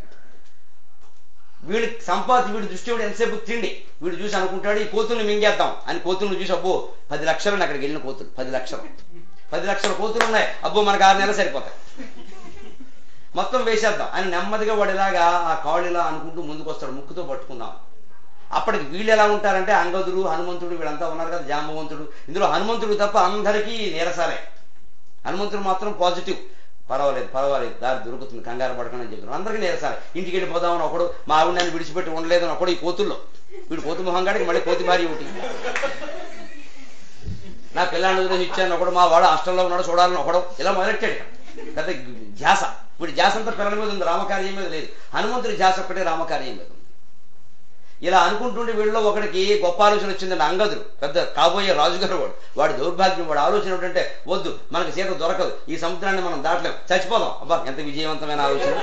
వీడి సంపాతి, వీడి దృష్టి వీడు ఎంతసేపు తిండి, వీడు చూసి అనుకుంటాడు ఈ కోతుల్ని మింగేద్దాం అని. కోతులను చూసి అబ్బో 10 లక్షలు అక్కడికి వెళ్ళిన కోతులు, 10 లక్షల కోతులు ఉన్నాయి, అబ్బో మనకు 6 నెలలు సరిపోతాయి, మొత్తం వేసేద్దాం అని నెమ్మదిగా వాడు ఇలాగా ఆ కాళ్ళు ఇలా అనుకుంటూ ముందుకు వస్తాడు, ముక్కుతో పట్టుకుందాం. అప్పటికి వీళ్ళు ఎలా ఉంటారంటే, అంగదుడు, హనుమంతుడు వీళ్ళంతా ఉన్నారు కదా, జాంబవంతుడు. ఇందులో హనుమంతుడు తప్ప అందరికీ నీరసాలే. హనుమంతుడు మాత్రం పాజిటివ్, పర్వాలేదు పర్వాలేదు, దారి దొరుకుతుంది, కంగారు పడకండి అని చెప్తున్నాడు. అందరికీ నీరసాలే. ఇంటికి వెళ్ళిపోదామని ఒకడు, మా ఆవిడ నన్ను విడిచిపెట్టి ఉండలేదు అని ఒకడు. ఈ కోతుల్లో వీడు కోతి మొహంగాడికి మళ్ళీ కోతి భార్య ఒకటి, నా పిల్లాన్ని వదిలేసి ఇచ్చాను ఒకడు, మా వాడు హాస్టల్లో ఉన్నాడు చూడాలని ఒకడు, ఇలా మొదలెట్టాడు. పెద్ద ధ్యాస. వీడి ధ్యాస అంతా పిల్లల మీద ఉంది, రామకార్యం మీద లేదు. హనుమంతుడి ధ్యాస ఒక్కటే రామకార్యం మీద ఉంది. ఇలా అనుకుంటుంటే వీళ్ళలో ఒకడికి గొప్ప ఆలోచన వచ్చిందండి. అంగదుడు పెద్ద కాబోయే రాజుగారు వాడి దౌర్భాగ్యం, వాడి ఆలోచన ఏంటంటే వద్దు మనకు సీత దొరకదు, ఈ సముద్రాన్ని మనం దాటలేం, చచ్చిపోదాం. అబ్బా ఎంత విజయవంతమైన ఆలోచన.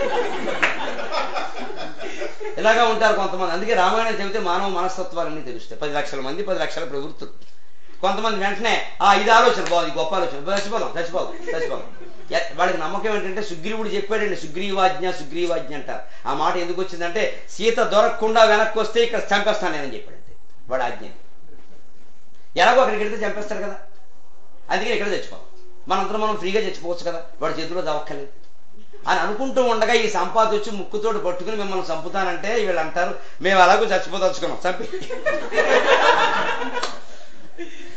ఇలాగా ఉంటారు కొంతమంది. అందుకే రామాయణం చెబితే మానవ మనస్తత్వాలన్నీ తెలుస్తాయి. 10 లక్షల మంది 10 లక్షల ప్రవృత్తులు. కొంతమంది వెంటనే ఇది ఆలోచన బాగుంది, గొప్ప ఆలోచన, చచ్చిపోదాం. వాడికి నమ్మకం ఏంటంటే సుగ్రీవుడు చెప్పాడండి, సుగ్రీవాజ్ఞ అంటారు. ఆ మాట ఎందుకు వచ్చిందంటే సీత దొరకకుండా వెనక్కి వస్తే ఇక్కడ చంపేస్తాను నేనని చెప్పాడంతే వాడు ఆజ్ఞ. ఎలాగో అక్కడికి వెళ్తే చంపేస్తాడు కదా, అందుకే ఇక్కడ చచ్చిపోవాలి. మనందరం మనం ఫ్రీగా చచ్చిపోవచ్చు కదా, వాడి చేతిలో దవక్కలేదు అని అనుకుంటూ ఉండగా ఈ సంపాద వచ్చి ముక్కుతోటి పట్టుకుని మిమ్మల్ని చంపుతానంటే వీళ్ళు అంటారు మేము అలాగూ చచ్చిపోదలుచుకున్నాం, చంపి.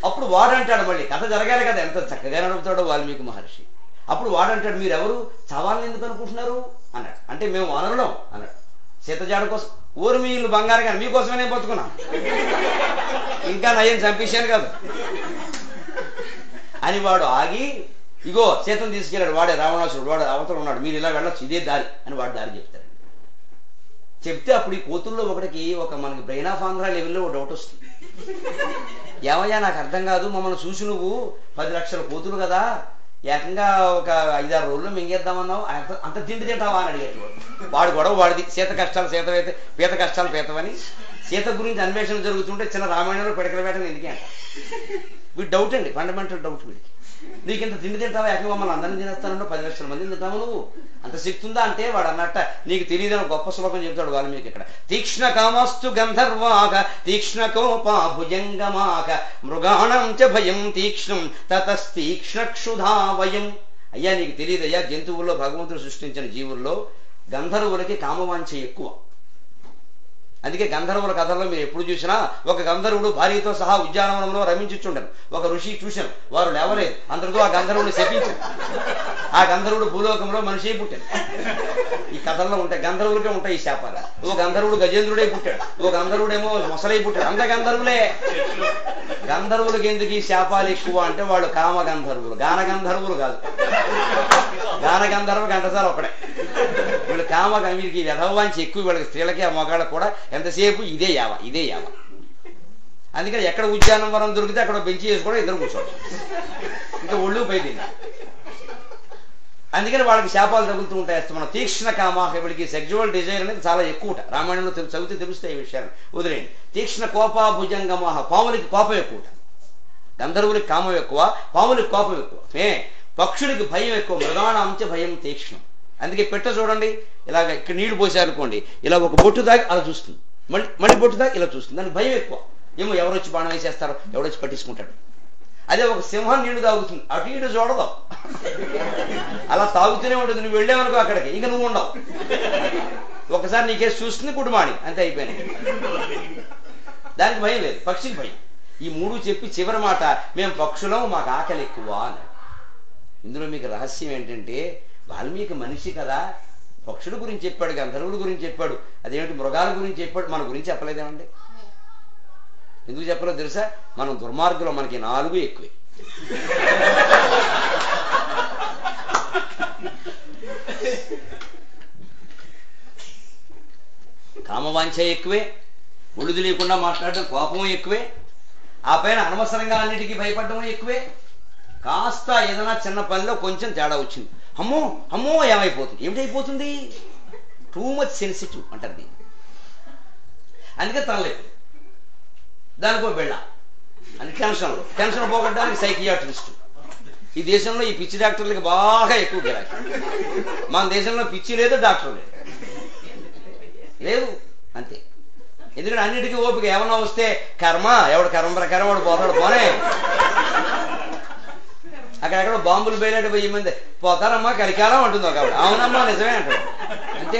అప్పుడు వాడంటాడు, మళ్ళీ కథ జరగాలి కదా, ఎంత చక్కగా నడుపుతాడో వాల్మీకి మహర్షి. అప్పుడు వాడంటాడు మీరెవరు, చావాలని ఎందుకు అనుకుంటున్నారు అన్నాడు. అంటే మేము వనరులం అన్నాడు. సీతజాడ కోసం ఊరు మీళ్ళు బంగారు కానీ మీకోసమే నేను బతుకున్నాం, ఇంకా నయం చంపేశాను కాదు అని వాడు ఆగి ఇగో సీతను తీసుకెళ్ళాడు. వాడే రావణాసురుడు, వాడు అవతల ఉన్నాడు, మీరు ఇలా వెళ్ళొచ్చు, ఇదే దారి అని వాడు దారి చెప్తాడు. చెప్తే అప్పుడు ఈ కోతుల్లో ఒకటికి మనకి బ్రెయిన్ ఆఫ్ ఆంధ్ర లెవెల్లో డౌట్ వస్తుంది. ఏమయ్యా నాకు అర్థం కాదు, మమ్మల్ని చూసి నువ్వు 10 లక్షల కోతులు కదా, ఏకంగా ఒక 5-6 రోజుల్లో మింగేద్దామన్నావు, అంత తిండి తింటావా అని అడిగాడు. వాడు గొడవ వాడిది, సీత కష్టాలు సీతవైతే పీత కష్టాలు పీతవని. సీత గురించి అన్వేషణ జరుగుతుంటే చిన్న రామాయణంలో పిడకల వేటని ఎందుకే అంట. వీడు డౌట్ అండి, ఫండమెంటల్ డౌట్ వీడికి. నీకు ఇంత తిండి తింటావా, ఏకంగా మమ్మల్ని అందరినీ తినేస్తానంటే 10 లక్షల మందిని తింటావు నువ్వు, అంత శక్తి ఉందా అంటే వాడు అన్నట్ట నీకు తెలియదని గొప్ప శ్లోకం చెప్తాడు వాల్మీకి ఇక్కడ. తీక్ష్ణ కామస్తు గంధర్వాక తీక్ష్ణ కోపా భుజంగమాక మృగాణం చ భయం తీక్ష్ణం తతస్తీక్ష్ణక్షుధా వయం. అయ్యా నీకు తెలియదయ్యా, జంతువుల్లో భగవంతుడు సృష్టించిన జీవుల్లో గంధర్వులకి కామవాంఛ ఎక్కువ. అందుకే గంధర్వుల కథల్లో మీరు ఎప్పుడు చూసినా ఒక గంధర్వుడు భార్యతో సహా ఉద్యానవనంలో రమించుచుండను. ఒక ఋషి చూశాను, వారు లేవలేదు, అందరితో ఆ గంధర్వుడిని శపించారు. ఆ గంధర్వుడు భూలోకంలో మనిషి పుట్టాడు. ఈ కథల్లో ఉంటాయి, గంధర్వులకే ఉంటాయి ఈ శాపాలు. ఓ గంధర్వుడు గజేంద్రుడై పుట్టాడు, ఓ గంధర్వుడేమో మొసలై పుట్టాడు, అంత గంధర్వులే. గంధర్వులకి ఎందుకు ఈ శాపాలు ఎక్కువ అంటే వాళ్ళు కామ గంధర్వులు, గాన గంధర్వులు కాదు. గాన గంధర్వ గంటసాల ఒకడే. వీళ్ళు కామ, వీరికి వ్యధవాంచి ఎక్కువ, వీళ్ళకి స్త్రీలకి ఆ మగాళ్ళకి కూడా ఎంతసేపు ఇదే యావ. అందుకని ఎక్కడ ఉద్యానవనం దొరికితే అక్కడ బెంచి చేసుకోవడం, ఇద్దరు కూర్చోవడం, ఇంకా ఒళ్ళు పైపోయింది. అందుకని వాళ్ళకి శాపాలు తగులుతూ ఉంటాయి. మనం తీక్ష్ణ కామ, వీడికి సెక్చువల్ డిజైర్ అనేది చాలా ఎక్కువ. రామాయణంలో చదివితే తెలుస్తాయి ఈ విషయాలు, వదిలేండి. తీక్ష్ణ కోపా భుజంగమాహ, పాములకి కోపం ఎక్కువ, గంధర్వులకి కామం ఎక్కువ, పాములకి కోపం ఎక్కువ. పక్షులకి భయం ఎక్కువ, మృగాణాంచ భయం తీక్ష్ణం. అందుకే పెట్ట చూడండి, ఇలాగ ఇక్కడ నీళ్లు పోసారనుకోండి, ఇలా ఒక బొట్టు దాగి అలా చూస్తుంది, మళ్ళీ బొట్టు దాగి ఇలా చూస్తుంది, దానికి భయం ఎక్కువ. ఏమో ఎవరొచ్చి బాణం వేసేస్తారో, ఎవరొచ్చి పట్టించుకుంటాడు. అదే ఒక సింహం నీళ్లు తాగుతుంది, అటు ఇటు చూడదాం, అలా తాగుతూనే ఉంటుంది. నువ్వు వెళ్ళావనుకో అక్కడికి, ఇంకా నువ్వు ఉండవు. ఒకసారి నీకేసి చూస్తుంది, కుటుంబాన్ని అంతే అయిపోయినాయి. దానికి భయం లేదు, పక్షికి భయం. ఈ మూడు చెప్పి చివరి మాట మేము పక్షులం, మాకు ఆకలి ఎక్కువ అన్నాడు. ఇందులో మీకు రహస్యం ఏంటంటే వాల్మీకి మనిషి కదా, పక్షుల గురించి చెప్పాడు, గంధర్వుల గురించి చెప్పాడు, అదేమిటి మృగాల గురించి చెప్పాడు, మన గురించి చెప్పలేదేమండి. ఎందుకు చెప్పలేదు తెలుసా, మనం దుర్మార్గులు, మనకి 4 ఎక్కువే. కామవాంఛ ఎక్కువే, ఒళ్ళు తెలియకుండా మాట్లాడడం కోపం ఎక్కువే, ఆ పైన అనవసరంగా అన్నిటికీ భయపడడం ఎక్కువే. కాస్త ఏదైనా చిన్న పనిలో కొంచెం తేడా వచ్చింది, అమ్మో ఏమైపోతుంది, ఏమిటైపోతుంది, టూ మచ్ సెన్సిటివ్ అంటారు దీన్ని. అందుకే తనలేదు, దానికో వెళ్ళ అని టెన్షన్ పోగొట్టడానికి సైకియాట్రిస్ట్. ఈ దేశంలో ఈ పిచ్చి డాక్టర్లకి బాగా ఎక్కువ గిరాకీ. మన దేశంలో పిచ్చి లేదు, డాక్టర్ లేదు అంతే. ఎందుకంటే అన్నిటికీ ఓపిక, ఏమన్నా వస్తే కర్మ, ఎవడు కర్మ ప్రకారం వాడు పోతాడు, పోనే. అక్కడెక్కడ బాంబులు బయలుదేరి 1000 మంది పోతారమ్మా కలికాలం అంటుంది ఒక ఆవిడ. అవునమ్మా నిజమే అంటాడు అంతే.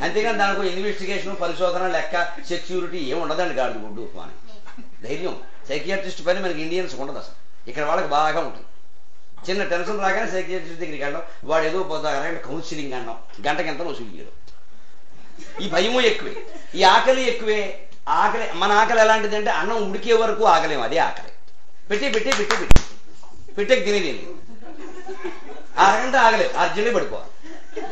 అంతేగాని దానికి ఇన్వెస్టిగేషన్, పరిశోధన, లెక్క, సెక్యూరిటీ ఏమి ఉండదండి. గాడి గుడ్డు అని ధైర్యం. సైకియాట్రిస్ట్ పని మనకి ఇండియన్స్ ఉండదు అసలు, ఇక్కడ వాళ్ళకి బాగా ఉంటుంది. చిన్న టెన్షన్ రాగానే సైకియాట్రిస్ట్ దగ్గరికి వెళ్ళడం, వాడు ఏదో పోతారంటే కౌన్సిలింగ్ అన్నాం, గంటకింత వసూలు చేయడం. ఈ భయము ఎక్కువే, ఈ ఆకలి ఎక్కువే. ఆకలి, మన ఆకలి ఎలాంటిది అంటే అన్నం ఉడికే వరకు ఆకలేము, అదే ఆకలి. పెట్టేకి తినేది 6 గంట ఆగలేదు, అర్జెంట్గా పడిపోవాలి.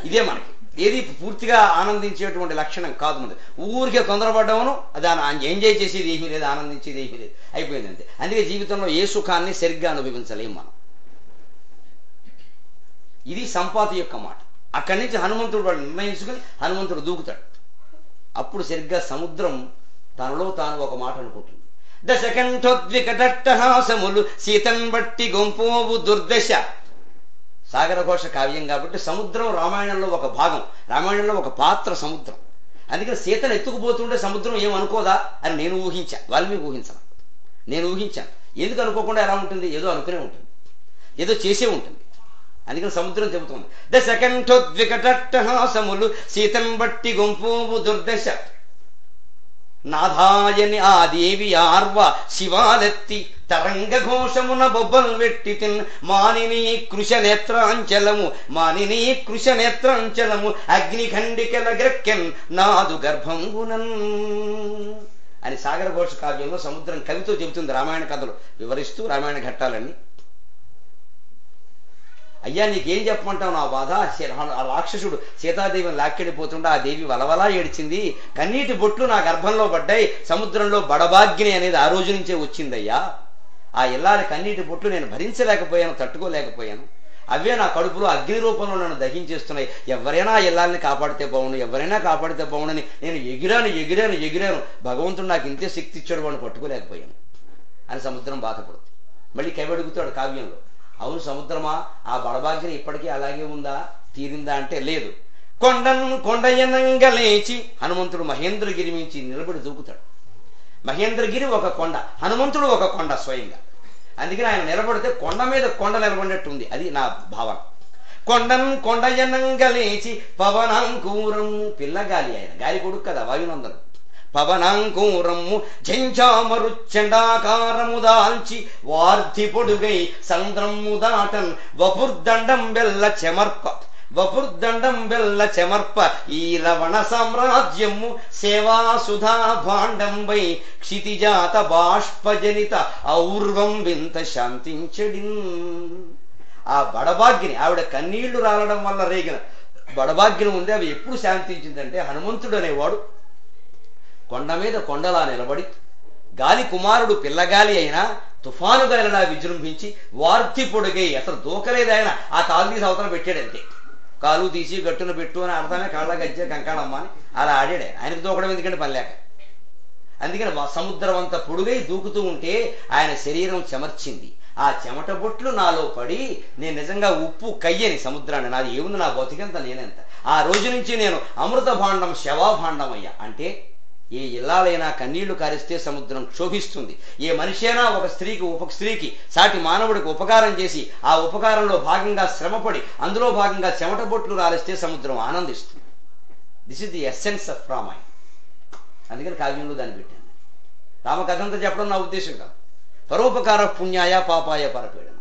ఇదే మనకి ఏది పూర్తిగా ఆనందించేటువంటి లక్షణం కాదు మనది. ఊరికే తొందరపడ్డామను దాన్ని ఎంజాయ్ చేసేది ఏమీ లేదు, ఆనందించేది ఏమీ లేదు, అయిపోయింది అంతే. అందుకే జీవితంలో ఏ సుఖాన్ని సరిగ్గా అనుభవించలేం మనం. ఇది సంపాతి యొక్క మాట. అక్కడి నుంచి హనుమంతుడు వాడు నిర్ణయించుకుని హనుమంతుడు దూకుతాడు. అప్పుడు సరిగ్గా సముద్రం తనలో తాను ఒక మాట అనుకుంటుంది. దశకంఠోద్వికటట్టహాసములు సీతన్ బట్టి గొంపోవు దుర్దశ. సాగరఘోష కావ్యం కాబట్టి సముద్రం రామాయణంలో ఒక భాగం, రామాయణంలో ఒక పాత్ర సముద్రం. అందుకని సీతను ఎత్తుకుపోతుంటే సముద్రం ఏమనుకోదా అని నేను ఊహించా, వాల్మీకి ఊహించను, నేను ఊహించాను. ఎందుకు అనుకోకుండా ఎలా ఉంటుంది? ఏదో అనుకునే ఉంటుంది, ఏదో చేసే ఉంటుంది. అందుకని సముద్రం చెబుతుంది దశకంఠోద్వికటట్టహాసములు సీతన్ బట్టి గొంపోవు దుర్దశ. నాథాయని ఆ దేవి ఆర్వ శివాలెత్తి తరంగ ఘోషమున బొబ్బలు వెట్టి తిన్ మానిని కృష నేత్రాంచలము అగ్నిఖండికల గ్రెక్కెన్ నాదు గర్భంగునన్ అని సాగర ఘోష కావ్యంలో సముద్రం కవితో చెబుతుంది. రామాయణ కథలు వివరిస్తూ రామాయణ ఘట్టాలన్నీ. అయ్యా నీకేం చెప్పమంటావు నా బాధ? రాక్షసుడు సీతాదేవిని లాక్కెడిపోతుంటే ఆ దేవి వలవలా ఏడ్చింది, కన్నీటి బొట్లు నా గర్భంలో పడ్డాయి, సముద్రంలో బడబాగ్ని అనేది ఆ రోజు నుంచే వచ్చిందయ్యా. ఆ ఇల్లాలి కన్నీటి బొట్లు నేను భరించలేకపోయాను, తట్టుకోలేకపోయాను. అవే నా కడుపులో అగ్ని రూపంలో నన్ను దహించేస్తున్నాయి. ఎవరైనా ఆ ఇల్లాలని కాపాడితే బాగుండు, ఎవరైనా కాపాడితే బాగుండని నేను ఎగిరాను. భగవంతుడు నాకు ఇంతే శక్తి ఇచ్చాడు, వాడిని పట్టుకోలేకపోయాను అని సముద్రం బాధపడుతుంది. మళ్ళీ కవి అడుగుతాడు కావ్యంలో, అవును సముద్రమా, ఆ బడబాగ్ని ఇప్పటికీ అలాగే ఉందా, తీరిందా అంటే లేదు. కొండయనంగా లేచి హనుమంతుడు మహేంద్రగిరి మించి నిలబడి దూకుతాడు. మహేంద్రగిరి ఒక కొండ, హనుమంతుడు ఒక కొండ స్వయంగా. అందుకని ఆయన నిలబడితే కొండ మీద కొండ నిలబడినట్టు ఉంది. అది నా భావన. కొండయనంగా లేచి పవనాంకూరము, పిల్లగాలి, ఆయన గాలి కొడుకు కదా వాయునందను. పవనాంకూరము ఝంఝామరు చండాకారము దాల్చి వార్ధి పొడుగై సంద్రము దాటన్ వపుర్దండం బెల్ల చెమర్ప ఈ లవణ సామ్రాజ్యము సేవాసుధా భాండంబై క్షితిజాత బాష్పజనిత ఔర్వం వింత శాంతించడిన్. ఆ బడబాగ్ని, ఆవిడ కన్నీళ్లు రాలడం వల్ల రేగిన బడబాగ్ని ఉంది, అవి ఎప్పుడు శాంతించిందంటే హనుమంతుడు అనేవాడు కొండ మీద కొండలా నిలబడి గాలి కుమారుడు పిల్లగాలి అయినా తుఫాను గాలిలా విజృంభించి వార్తి పొడిగై అసలు దూకలేదు. ఆయన ఆ కాలు తీసి అవతల పెట్టాడు అంతే. కాలు తీసి గట్టున పెట్టు అని అర్థమే, కాళ్ళ గజ్జే కంకాళమ్మ అని అలా ఆడాడే. ఆయనకు దూకడం ఎందుకంటే పని లేక. అందుకని సముద్రం అంతా పొడుగై దూకుతూ ఉంటే ఆయన శరీరం చెమర్చింది. ఆ చెమట బొట్లు నాలో పడి నేను నిజంగా ఉప్పు కయ్యని సముద్రాన్ని, నాది ఏముంది, నా బతికెంత నేనెంత. ఆ రోజు నుంచి నేను అమృత భాండం శవాభాండం అయ్యా. అంటే ఏ ఇల్లాలైనా కన్నీళ్లు కారిస్తే సముద్రం క్షోభిస్తుంది. ఏ మనిషి అయినా ఒక స్త్రీకి సాటి మానవుడికి ఉపకారం చేసి ఆ ఉపకారంలో భాగంగా శ్రమపడి అందులో భాగంగా చెమట బొట్లు రాలిస్తే సముద్రం ఆనందిస్తుంది. This is the essence of Ramayana. అందుకని కావ్యంలో దాన్ని పెట్టాను. రామకథంతా చెప్పడం నా ఉద్దేశం కాదు. పరోపకార పుణ్యాయ పాపాయ పరపీడన.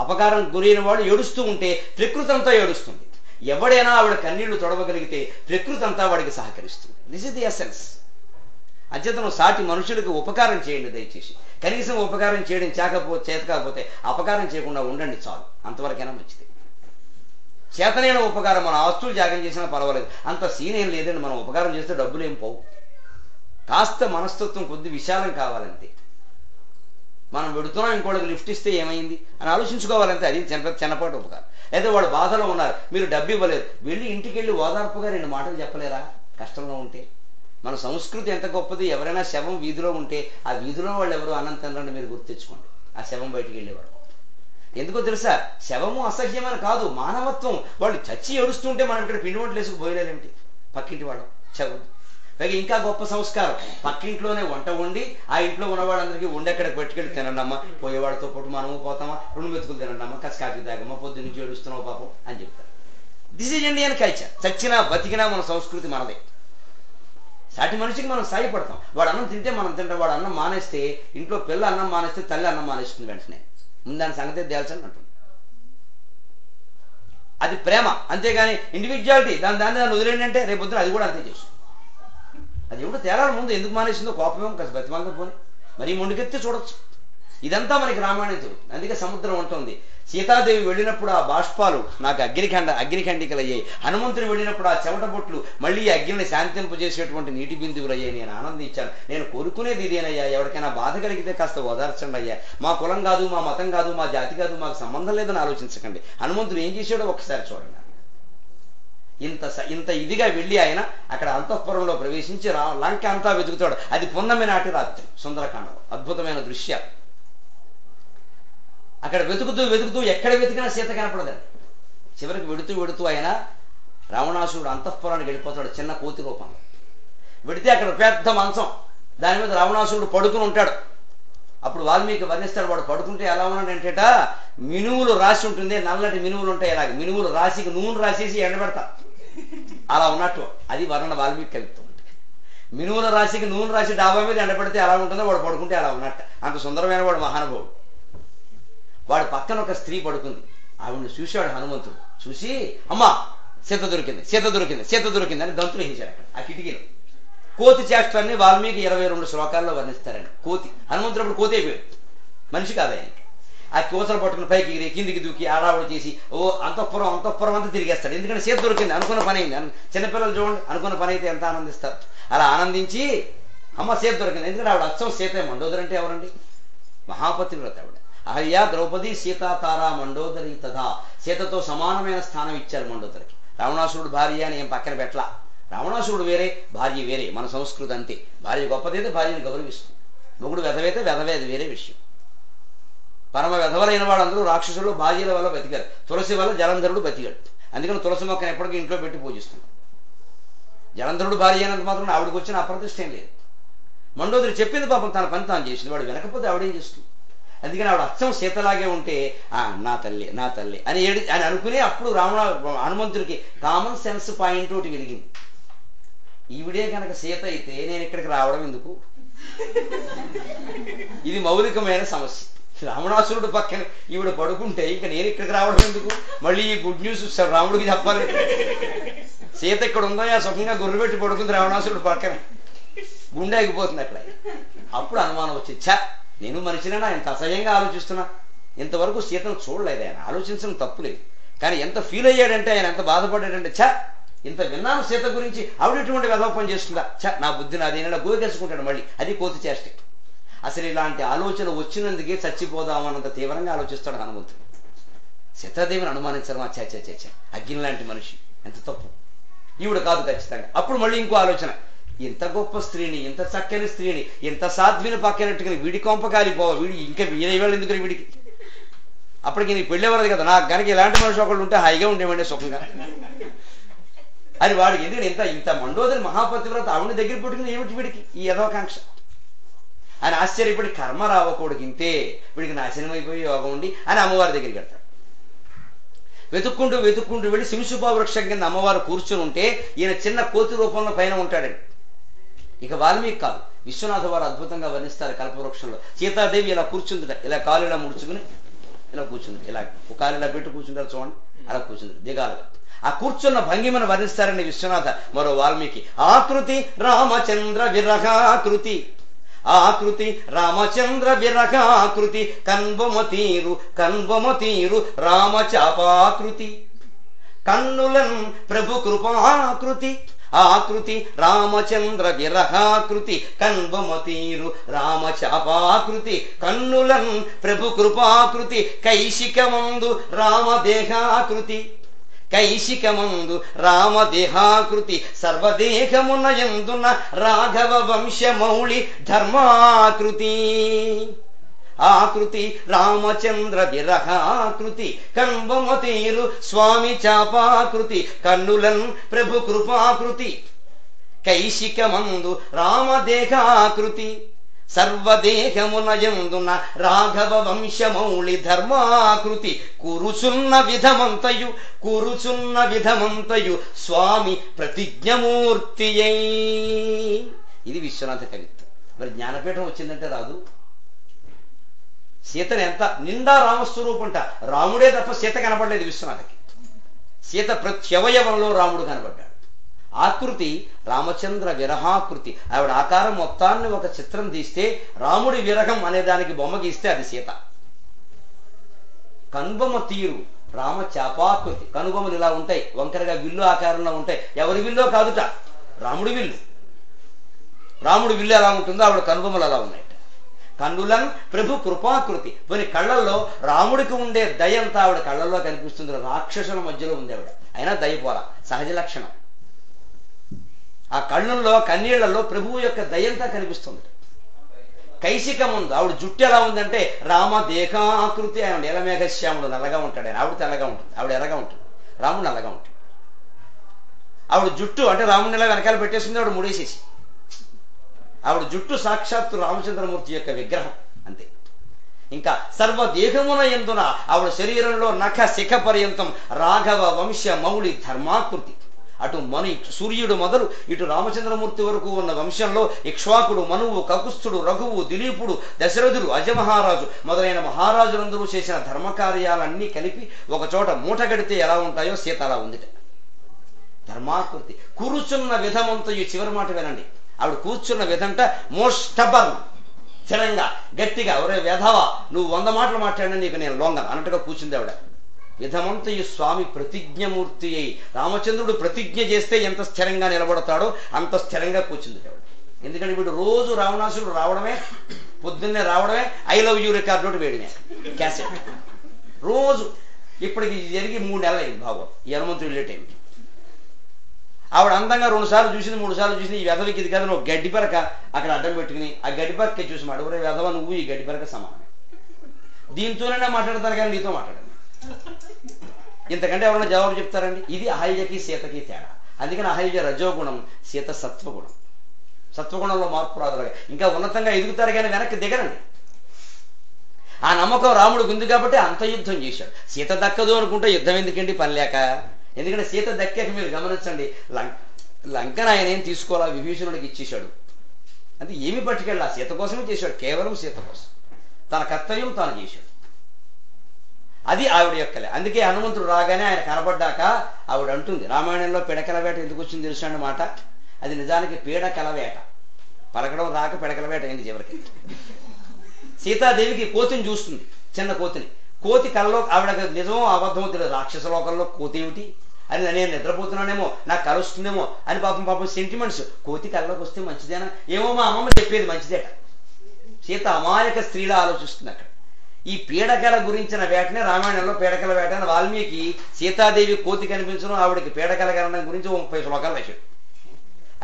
అపకారం గురైన వాడు ఏడుస్తూ ఉంటే ప్రకృతి అంతా ఏడుస్తుంది. ఎవడైనా ఆవిడ కన్నీళ్లు తొడవగలిగితే ప్రకృతి అంతా వాడికి సహకరిస్తుంది. This is the essence. అచేతనం సాటి మనుషులకు ఉపకారం చేయండి దయచేసి. కనీసం ఉపకారం చేయడం చేత కాకపోతే అపకారం చేయకుండా ఉండండి చాలు, అంతవరకైనా మంచిది. చేతనైన ఉపకారం, మన ఆస్తులు త్యాగం చేసినా పర్వాలేదు, అంత సీన్ ఏం లేదండి. మనం ఉపకారం చేస్తే డబ్బులు ఏం పోవు. కాస్త మనస్తత్వం కొద్ది విశాలం కావాలంతే. మనం వెడుతున్నాం, ఇంకోటికి లిఫ్ట్ ఇస్తే ఏమైంది అని ఆలోచించుకోవాలంటే అది చిన్నపాటి ఉపకారం. అయితే వాడు బాధలో ఉన్నారు, మీరు డబ్బు ఇవ్వలేదు, వెళ్ళి ఇంటికి వెళ్ళి ఓదార్పుగా 2 మాటలు చెప్పలేరా కష్టంలో ఉంటే? మన సంస్కృతి ఎంత గొప్పది. ఎవరైనా శవం వీధిలో ఉంటే ఆ వీధిలో వాళ్ళు ఎవరు అనంతంగా మీరు గుర్తు తెచ్చుకోండి. ఆ శవం బయటికి వెళ్ళేవాడు. ఎందుకో తెలుసా, శవము అసహ్యమైన కాదు, మానవత్వం. వాళ్ళు చచ్చి ఏడుస్తుంటే మనం ఇక్కడ పిండి వంటలు వేసుకు పోయలేదేంటి పక్కింటి వాడు శవం. పైగా ఇంకా గొప్ప సంస్కారం, పక్కింట్లోనే వంట వండి ఆ ఇంట్లో ఉన్నవాళ్ళందరికీ వండెక్కడికి పట్టుకెళ్ళి తినండమ్మా, పోయేవాడితో పాటు మనము పోతామా, 2 మెతుకులు తినండమ్మా, కాస్త కాఫీ తాగమ్మా, పొద్దు నుంచి ఏడుస్తున్నావు పాపం అని చెప్తారు. This is Indian culture. చచ్చినా బతికినా మన సంస్కృతి మనదే. సాటి మనిషికి మనం సాయపడతాం. వాడు అన్నం తింటే మనం తింటాం. వాడు అన్నం మానేస్తే, ఇంట్లో పిల్ల అన్నం మానేస్తే తల్లి అన్నం మానేస్తుంది వెంటనే. ముందు దాని సంగతే తేల్చని అంటుంది. అది ప్రేమ, అంతేగాని ఇండివిజువాలిటీ. దాన్ని వదిలేండి అంటే రేపు పొద్దున అది కూడా అంతే చేస్తుంది. అది ఎవడో తేలాలి. ముందు ఎందుకు మానేసిందో కోపమేమో కాస్త బతిమాలతో పోని, మరీ మొండికెత్తే చూడొచ్చు. ఇదంతా మనకి రామాయణం చెబుతుంది. అందుకే సముద్రం ఉంటుంది. సీతాదేవి వెళ్ళినప్పుడు ఆ బాష్పాలు నాకు అగ్నిఖండికలు అయ్యాయి. హనుమంతుడు వెళ్ళినప్పుడు ఆ చెమట బొట్లు మళ్ళీ అగ్నిని శాంతింపజేసేటువంటి నీటి బిందువులు అయ్యాయి. నేను ఆనందించాను. నేను కోరుకునేది ఇదేనయ్యా, ఎవరికైనా బాధ కలిగితే కాస్త ఓదార్చండి అయ్యా. మా కులం కాదు, మా మతం కాదు, మా జాతి కాదు, మాకు సంబంధం లేదని ఆలోచించకండి. హనుమంతుడు ఏం చేశాడో ఒకసారి చూడండి. ఇంత ఇదిగా వెళ్ళి ఆయన అక్కడ అంతఃపురంలో ప్రవేశించి లంక అంతా వెతుకుతాడు. అది పున్నమి నాటి రాత్రి. సుందరకాండలో అద్భుతమైన దృశ్యాలు. అక్కడ వెతుకుతూ ఎక్కడ వెతికినా సీత కనపడదండి. చివరికి వెడుతూ ఆయన రావణాసురుడు అంతఃపురానికి వెళ్ళిపోతాడు చిన్న కోతి రూపంలో. వెడితే అక్కడ పెద్ద మంచం, దాని మీద రావణాసురుడు పడుకుని ఉంటాడు. అప్పుడు వాల్మీకి వర్ణిస్తాడు, వాడు పడుకుంటే ఎలా ఉన్నాడంటేట మినువులు రాసి ఉంటుంది, నల్లటి మినువులు ఉంటాయి. ఇలాగ మినువులు రాసికి నూనె రాసేసి ఎండబెడతా అలా ఉన్నట్టు. అది వర్ణన వాల్మీకి కలుగుతుంది. మినువుల రాశికి నూనె రాసి డాబా మీద ఎండబెడితే ఎలా ఉంటుందో వాడు పడుకుంటే అలా ఉన్నట్టు. అంత సుందరమైన వాడు మహానుభావుడు. వాడు పక్కన ఒక స్త్రీ పడుకుంది. ఆవిడ్ని చూశాడు హనుమంతుడు. చూసి అమ్మా సీత దొరికింది అని గంతులు వేయించాడు అక్కడ ఆ కిటికీలో. కోతి చేష్టాన్ని వాల్మీకి 22 శ్లోకాల్లో వర్ణిస్తారండి. కోతి హనుమంతుడు అప్పుడు కోతి అయిపోయాడు, మనిషి కాదు ఆయన. ఆ కోసలు పట్టుకుని పైకి ఎగిరి కిందికి దూకి ఆడావుడు చేసి అంతఃపురం అంతా తిరిగేస్తాడు. ఎందుకంటే సీత దొరికింది, అనుకున్న పని అయింది. చిన్నపిల్లలు చూడండి, అనుకున్న పని అయితే ఎంత ఆనందిస్తారు. అలా ఆనందించి అమ్మ సీత దొరికింది. ఎందుకంటే ఆవిడ అచ్చం సీత. మండోదరి అంటే ఎవరండి? మహాపతివ్రత ఆవిడ. అహల్య ద్రౌపది సీతా తారా మండోదరి తథా. సీతతో సమానమైన స్థానం ఇచ్చారు మండోదరికి. రావణాసురుడు భార్య అని ఏం పక్కన పెట్టలా. రావణాసురుడు వేరే, భార్య వేరే. మన సంస్కృతి అంతే. భార్య గొప్పదైతే భార్యను గౌరవిస్తుంది. మొగుడు వెధవైతే వెధవే, అది వేరే విషయం. పరమ వెధవలైన వాళ్ళందరూ రాక్షసులు భార్యల వల్ల బతికారు. తులసి వల్ల జలంధరుడు బతికాడు. అందుకని తులసి మొక్కను ఎప్పటికీ ఇంట్లో పెట్టి పూజిస్తున్నాం. జలంధరుడు భార్య అయినంత మాత్రం ఆవిడకి వచ్చిన అప్రతిష్ట ఏం లేదు. మండోదరి చెప్పింది పాపం, తన పని తాను చేసింది. వాడు వినకపోతే ఆవిడేం చేస్తుంది? అందుకని ఆవిడ అచ్చం సీతలాగే ఉంటే నా తల్లి అని అనుకునే అప్పుడు హనుమంతుడికి కామన్ సెన్స్ పాయింట్ ఒకటి వెలిగింది. ఈవిడే కనుక సీత అయితే నేను ఇక్కడికి రావడం ఎందుకు? ఇది మౌలికమైన సమస్య. రావణాసురుడు పక్కన ఈవిడ పడుకుంటే ఇంకా నేను ఇక్కడికి రావడం ఎందుకు? మళ్ళీ ఈ గుడ్ న్యూస్ రాముడికి చెప్పాలి. సీత ఇక్కడ ఉందో సుఖంగా గుర్రు పెట్టి పడుకుంది రావణాసురుడు పక్కన, గుండె ఆగిపోతుంది అక్కడ. అప్పుడు అనుమానం వచ్చింది, ఛా నేను మనిషినేనా ఇంత అసహ్యంగా ఆలోచిస్తున్నా? ఇంతవరకు సీతను చూడలేదు ఆయన, ఆలోచించడం తప్పులేదు. కానీ ఎంత ఫీల్ అయ్యాడంటే ఆయన, ఎంత బాధపడ్డాడంటే, ఛా ఇంత విన్నాను సీత గురించి, ఆవిడ ఎటువంటి వెధోపం చేస్తుందా, ఛా నా బుద్ధి నాదేనా గోకేసుకుంటాడు మళ్ళీ. అది కోతి చేష్టే. అసలు ఇలాంటి ఆలోచన వచ్చినందుకే చచ్చిపోదామన్నంత తీవ్రంగా ఆలోచిస్తాడు హనుమంతుడు. సీతాదేవిని అనుమానించడం చచ్చ అగ్ని లాంటి మనిషి, ఎంత తప్పు. ఈవిడ కాదు ఖచ్చితంగా. అప్పుడు మళ్ళీ ఇంకో ఆలోచన, ఇంత గొప్ప స్త్రీని, ఇంత చక్కని స్త్రీని, ఇంత సాధ్విని పక్కనట్టుకుని వీడి కొంప కాలిపోవా, వీడి ఇంకా వీడేవాళ్ళు ఎందుకు వీడికి? అప్పటికి నీకు పెళ్ళేవారు కదా, నాకు కనుక ఇలాంటి మనిషి ఒకళ్ళు ఉంటే హాయిగా ఉండేవండి సుఖంగా అని వాడికి. ఎందుకంటే ఇంత మండోదరి మహాపతివ్రత ఆవిడ దగ్గర పెట్టుకుని ఏమిటి వీడికి ఈ యథోకాంక్ష అని ఆశ్చర్యపడి, కర్మ రావకూడదు ఇంతే, వీడికి నాశనం అయిపోయి యోగం ఉండి అని అమ్మవారి దగ్గరికి వెళ్తాడు. వెతుక్కుంటూ వెళ్ళి సింసుపా వృక్షం కింద అమ్మవారు కూర్చుని ఉంటే ఈయన చిన్న కోతి రూపంలో పైన ఉంటాడండి. ఇక వాల్మీకి కాదు, విశ్వనాథ వారు అద్భుతంగా వర్ణిస్తారు కల్పవృక్షంలో. సీతాదేవి ఇలా కూర్చుందిట, ఇలా కాలు ఇలా ముడుచుకుని ఇలా కూర్చుంది, ఇలా కాలు ఇలా పెట్టి కూర్చుంటారు చూడండి, అలా కూర్చుంది దిగాలుగా. ఆ కూర్చున్న భంగిమను వర్ణిస్తారండి విశ్వనాథ. మరో వాల్మీకి, ఆకృతి రామచంద్ర విరహాకృతి, ఆకృతి రామచంద్ర విరహాకృతి, కన్బొమ తీరు రామచాపాకృతి, కన్నులన్ ప్రభు కృపాకృతి, ఆకృతి రామచంద్ర విరహాకృతి, కన్బొమ తీరు రామచాపాకృతి, కన్నులన్ ప్రభు కృపాకృతి, కైశికమందు రామదేహాకృతి, కైశికమందు రామదేహాకృతి, సర్వదేహమునయందున రాఘవ వంశమౌళి ధర్మాకృతి, ఆకృతి రామచంద్ర విరహాకృతి, కన్బొమ తీరు స్వామి చాపాకృతి, కన్నులన్ ప్రభు కృపాకృతి, కైశికమందు రామదేహాకృతి, సర్వదేహమునయందున రాఘవ వంశమౌళి ధర్మాకృతి, కూరుచున్న విధమంతయు స్వామి ప్రతిజ్ఞమూర్తియై. ఇది విశ్వనాథ కవిత్వం. మరి జ్ఞానపీఠం వచ్చిందంటే రాదు. సీతను ఎంత నిండా రామస్వరూపంట, రాముడే తప్ప సీత కనపడలేదు విశ్వనాథకి. సీత ప్రత్యవయవంలో రాముడు కనపడ్డాడు. ఆకృతి రామచంద్ర విరహాకృతి. ఆవిడ ఆకారం మొత్తాన్ని ఒక చిత్రం తీస్తే రాముడి విరహం అనే దానికి బొమ్మ గీస్తే అది సీత. కనుబొమ్మ తీరు రామ చాపాకృతి. కనుబొమ్మలు ఇలా ఉంటాయి, వంకరగా విల్లు ఆకారంలో ఉంటాయి. ఎవరి విల్లో కాదుట, రాముడి విల్లు. రాముడి విల్లు ఎలా ఉంటుందో ఆవిడ కనుబొమ్మలు అలా ఉన్నాయి. కన్నులన్ ప్రభు కృపాకృతి. కొన్ని కళ్ళల్లో రాముడికి ఉండే దయంతా ఆవిడ కళ్ళల్లో కనిపిస్తుంది. రాక్షసుల మధ్యలో ఉంది ఆవిడ, అయినా దయపోల సహజ లక్షణం. ఆ కళ్ళల్లో కన్నీళ్లలో ప్రభువు యొక్క దయంతా కనిపిస్తుంది. కైశిక ముందు ఆవిడ జుట్టు ఎలా ఉందంటే రామ దేహాకృతి. ఆయన నీలమేఘశ్యాముడు నల్లగా ఉంటాడు, ఆయన ఆవిడ తెల్లగా ఉంటుంది, ఆవిడ ఎర్రగా ఉంటుంది, రాముడు నల్లగా ఉంటాడు. ఆవిడ జుట్టు అంటే రాముడిని ఎలా వెనకాల పెట్టేసింది ఆవిడ ముడేసేసి. ఆవిడ జుట్టు సాక్షాత్తు రామచంద్రమూర్తి యొక్క విగ్రహం అంతే. ఇంకా సర్వదేహమున ఎందున ఆవిడ శరీరంలో నఖ శిఖ పర్యంతం రాఘవ వంశ మౌళి ధర్మాకృతి. అటు మను సూర్యుడు మొదలు ఇటు రామచంద్రమూర్తి వరకు ఉన్న వంశంలో ఇక్ష్వాకుడు, మనువు, కకుస్థుడు, రఘువు, దిలీపుడు, దశరథుడు, అజమహారాజు మొదలైన మహారాజులందరూ చేసిన ధర్మకార్యాలన్నీ కలిపి ఒక చోట మూట గడితే ఎలా ఉంటాయో సీత అలా ఉందిట. ధర్మాకృతి. కూర్చున్న విధమంతయు, చివరి మాట వినండి, ఆవిడ కూర్చున్న విధంట మోస్టబర్, స్థిరంగా గట్టిగా, ఒరే వెధవా నువ్వు 100 మాటలు మాట్లాడినా నీకు నేను లొంగను అన్నట్టుగా కూర్చుంది ఆవిడ. విధమంతయు స్వామి ప్రతిజ్ఞమూర్తి అయి, రామచంద్రుడు ప్రతిజ్ఞ చేస్తే ఎంత స్థిరంగా నిలబడతాడో అంత స్థిరంగా కూర్చుంది ఆవిడ. ఎందుకంటే వీడు రోజు రావణాసురుడు రావడమే, పొద్దున్నే రావడమే, ఐ లవ్ యూ రికార్డు వేయడమే క్యాసెట్ రోజు. ఇప్పటికి జరిగి 3 నెలలు అయింది బాబు ఈ హనుమంతుడు వెళ్ళే టైంకి. ఆవిడ అందంగా 2 సార్లు చూసింది, 3 సార్లు చూసింది. ఈ వెధవికి ఇది కదా, నువ్వు గడ్డి పరక అక్కడ అడ్డం పెట్టుకుని ఆ గడ్డి పరకే చూసి మాట, ఒరే వెధవ నువ్వు ఈ గడ్డి పరక సమానమే, దీంతోనే మాట్లాడతారు కానీ నీతో మాట్లాడండి, ఇంతకంటే ఎవరైనా జవాబు చెప్తారండి? ఇది అహల్యకి సీతకి తేడా. అందుకని అహల్య రజోగుణం, సీత సత్వగుణం. సత్వగుణంలో మార్పు రాదు. ఇంకా ఉన్నతంగా ఎదుగుతారు కానీ వెనక్కి దిగరండి. ఆ నమ్మకం రాముడికి ఉంది కాబట్టి అంత యుద్ధం చేశాడు. సీత దక్కదు అనుకుంటే యుద్ధం ఎందుకండి, పని లేక. ఎందుకంటే సీత దక్కాక మీరు గమనించండి, లంకను ఆయన ఏం తీసుకోవాలా, విభీషణుడికి ఇచ్చేశాడు. అంటే ఏమి పట్టుకెళ్ళా, సీత కోసమే చేశాడు, కేవలం సీత కోసం. తన కర్తవ్యం తాను చేశాడు. అది ఆవిడ యొక్కలే. అందుకే హనుమంతుడు రాగానే ఆయన కనబడ్డాక ఆవిడ అంటుంది, రామాయణంలో పిడకల వేట ఎందుకు వచ్చింది తెలుసు అన్న మాట, అది నిజానికి పీడకల వేట. పలకడం రాక పిడకల వేట అయింది చివరికి. సీతాదేవికి కోతిని చూస్తుంది, చిన్న కోతిని. కోతి కళ్ళలో ఆవిడ నిజమో అబద్ధమో తెలియదు. రాక్షస లోకంలో కోతి ఏమిటి అని, నేను నిద్రపోతున్నానేమో, నాకు కళ వస్తుందేమో అని పాపం సెంటిమెంట్స్. కోతి కళ్ళలోకి వస్తే మంచిదేనా ఏమో, మా అమ్మమ్మ చెప్పేది మంచిదేట. సీత అమాయక స్త్రీలా ఆలోచిస్తుంది అక్కడ. ఈ పీడకల గురించిన వేటనే రామాయణంలో పీడకల వేట అని వాల్మీకి సీతాదేవి కోతి కనిపించడం, ఆవిడకి పీడకల కలడం గురించి 30 శ్లోకాలు రాశాడు.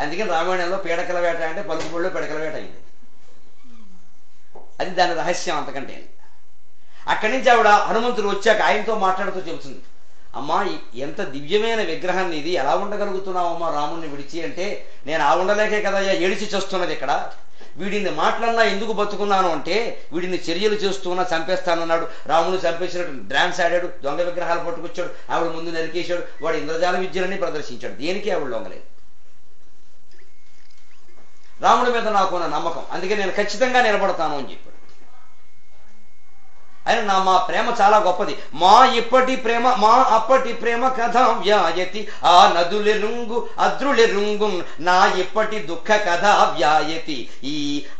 అందుకని రామాయణంలో పీడకల వేట అంటే పలుకుబడిలో పీడకల వేట అయింది. అది దాని రహస్యం, అంతకంటే. అక్కడి నుంచి ఆవిడ హనుమంతుడు వచ్చాక ఆయనతో మాట్లాడుతూ చెబుతుంది, అమ్మా ఎంత దివ్యమైన విగ్రహాన్ని ఇది, ఎలా ఉండగలుగుతున్నావమ్మా రాముణ్ణి విడిచి అంటే, నేను ఆ ఉండలేకే కదా ఏడిచి చేస్తున్నది ఇక్కడ. వీడిని మాటలన్నా ఎందుకు బతుకున్నాను అంటే, వీడిని చర్యలు చేస్తున్నా చంపేస్తానన్నాడు. రాముని చంపేసినట్టు డ్యాన్స్ ఆడాడు, దొంగ విగ్రహాలు పట్టుకొచ్చాడు, ఆవిడ ముందు నరికేశాడు, వాడు ఇంద్రజాల విద్యలన్నీ ప్రదర్శించాడు. దేనికి ఆవిడ లొంగలేదు. రాముడి మీద నాకున్న నమ్మకం, అందుకే నేను ఖచ్చితంగా నిలబడతాను అని చెప్పాడు. ఆయన మా ప్రేమ చాలా గొప్పది, మా ఇప్పటి ప్రేమ మా అప్పటి ప్రేమ కథ వ్యాయతి, ఆ నదులెరుంగు అద్రులెరుంగు నా ఇప్పటి దుఃఖ కథ వ్యాయతి, ఈ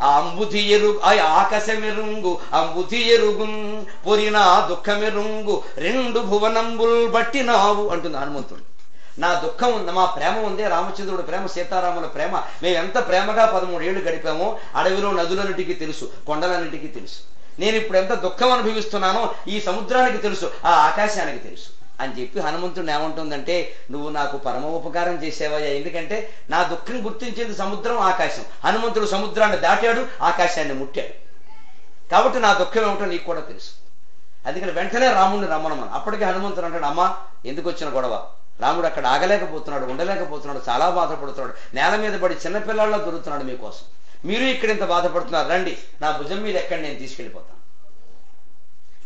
అంబుధి ఎరుగు ఆకాశమెరుంగు అంబుధి ఎరుగు పొరినా దుఃఖమెరుంగు 2 భువనంబుల్ బట్టినావు అంటుంది హనుమంతుడు. నా దుఃఖం ఉంది, మా ప్రేమ ఉంది, రామచంద్రుడు ప్రేమ, సీతారాముల ప్రేమ. మేము ఎంత ప్రేమగా 13 ఏళ్ళు గడిపామో అడవిలో నదులన్నిటికీ తెలుసు, కొండలన్నిటికీ తెలుసు. నేను ఇప్పుడు ఎంత దుఃఖం అనుభవిస్తున్నానో ఈ సముద్రానికి తెలుసు, ఆ ఆకాశానికి తెలుసు అని చెప్పి హనుమంతుడు ఏమంటుందంటే, నువ్వు నాకు పరమ ఉపకారం చేసేవయ్యా. ఎందుకంటే నా దుఃఖం గుర్తించేది సముద్రం, ఆకాశం. హనుమంతుడు సముద్రాన్ని దాటాడు, ఆకాశాన్ని ముట్టాడు. కాబట్టి నా దుఃఖం ఏమిటో నీకు కూడా తెలుసు. అందుకని వెంటనే రాముడిని రమ్మనమని. అప్పటికే హనుమంతుడు అంటాడు, అమ్మా ఎందుకు వచ్చిన గొడవ, రాముడు అక్కడ ఆగలేకపోతున్నాడు, ఉండలేకపోతున్నాడు, చాలా బాధపడుతున్నాడు, నేల మీద పడి చిన్నపిల్లల్లో దొరుకుతున్నాడు మీకోసం. మీరు ఇక్కడ ఇంత బాధపడుతున్నారు, రండి నా భుజం మీద ఎక్కండి, నేను తీసుకెళ్ళిపోతాను,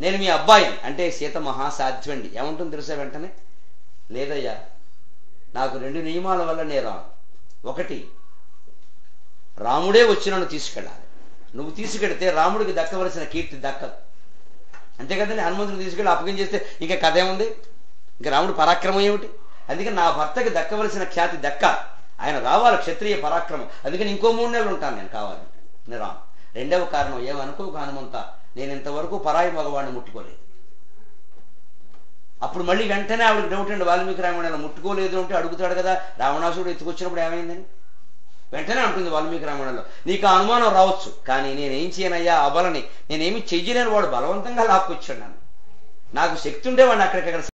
నేను మీ అబ్బాయిని అంటే. సీత మహాసాధ్వండి ఏమంటుంది తెలుసా వెంటనే, లేదయ్యా నాకు 2 నియమాల వల్ల నేను రాను. ఒకటి, రాముడే వచ్చి నన్ను తీసుకెళ్ళాలి. నువ్వు తీసుకెడితే రాముడికి దక్కవలసిన కీర్తి దక్కదు. అంతే కదండి, హనుమంతుడిని తీసుకెళ్ళి అప్పగించేస్తే ఇంకా కథ ఏముంది, ఇంకా రాముడు పరాక్రమం ఏమిటి. అందుకని నా భర్తకి దక్కవలసిన ఖ్యాతి దక్కాలి. ఆయన రావాలి, క్షత్రియ పరాక్రమం. అందుకని ఇంకో 3 నెలలు ఉంటాను నేను కావాలంటే. నేను రాను. రెండవ కారణం, ఏమనుకోక హనుమంత, నేను ఇంతవరకు పరాయి మగవాడిని ముట్టుకోలేదు. అప్పుడు మళ్ళీ వెంటనే ఆవిడకి డౌట్ అండి, వాల్మీకి రామాయణంలో ముట్టుకోలేదు అంటే అడుగుతాడు కదా, రావణాసుడు ఎత్తుకొచ్చినప్పుడు ఏమైందని వెంటనే అంటుంది వాల్మీకి రామాయణంలో. నీకు ఆ అనుమానం రావచ్చు, కానీ నేనేం చేయనయ్యా, అబలని నేనేమి చెయ్యలేని వాడు బలవంతంగా లాక్కొచ్చాడు నన్ను. నాకు శక్తి ఉండే వాడిని అక్కడికక్కడ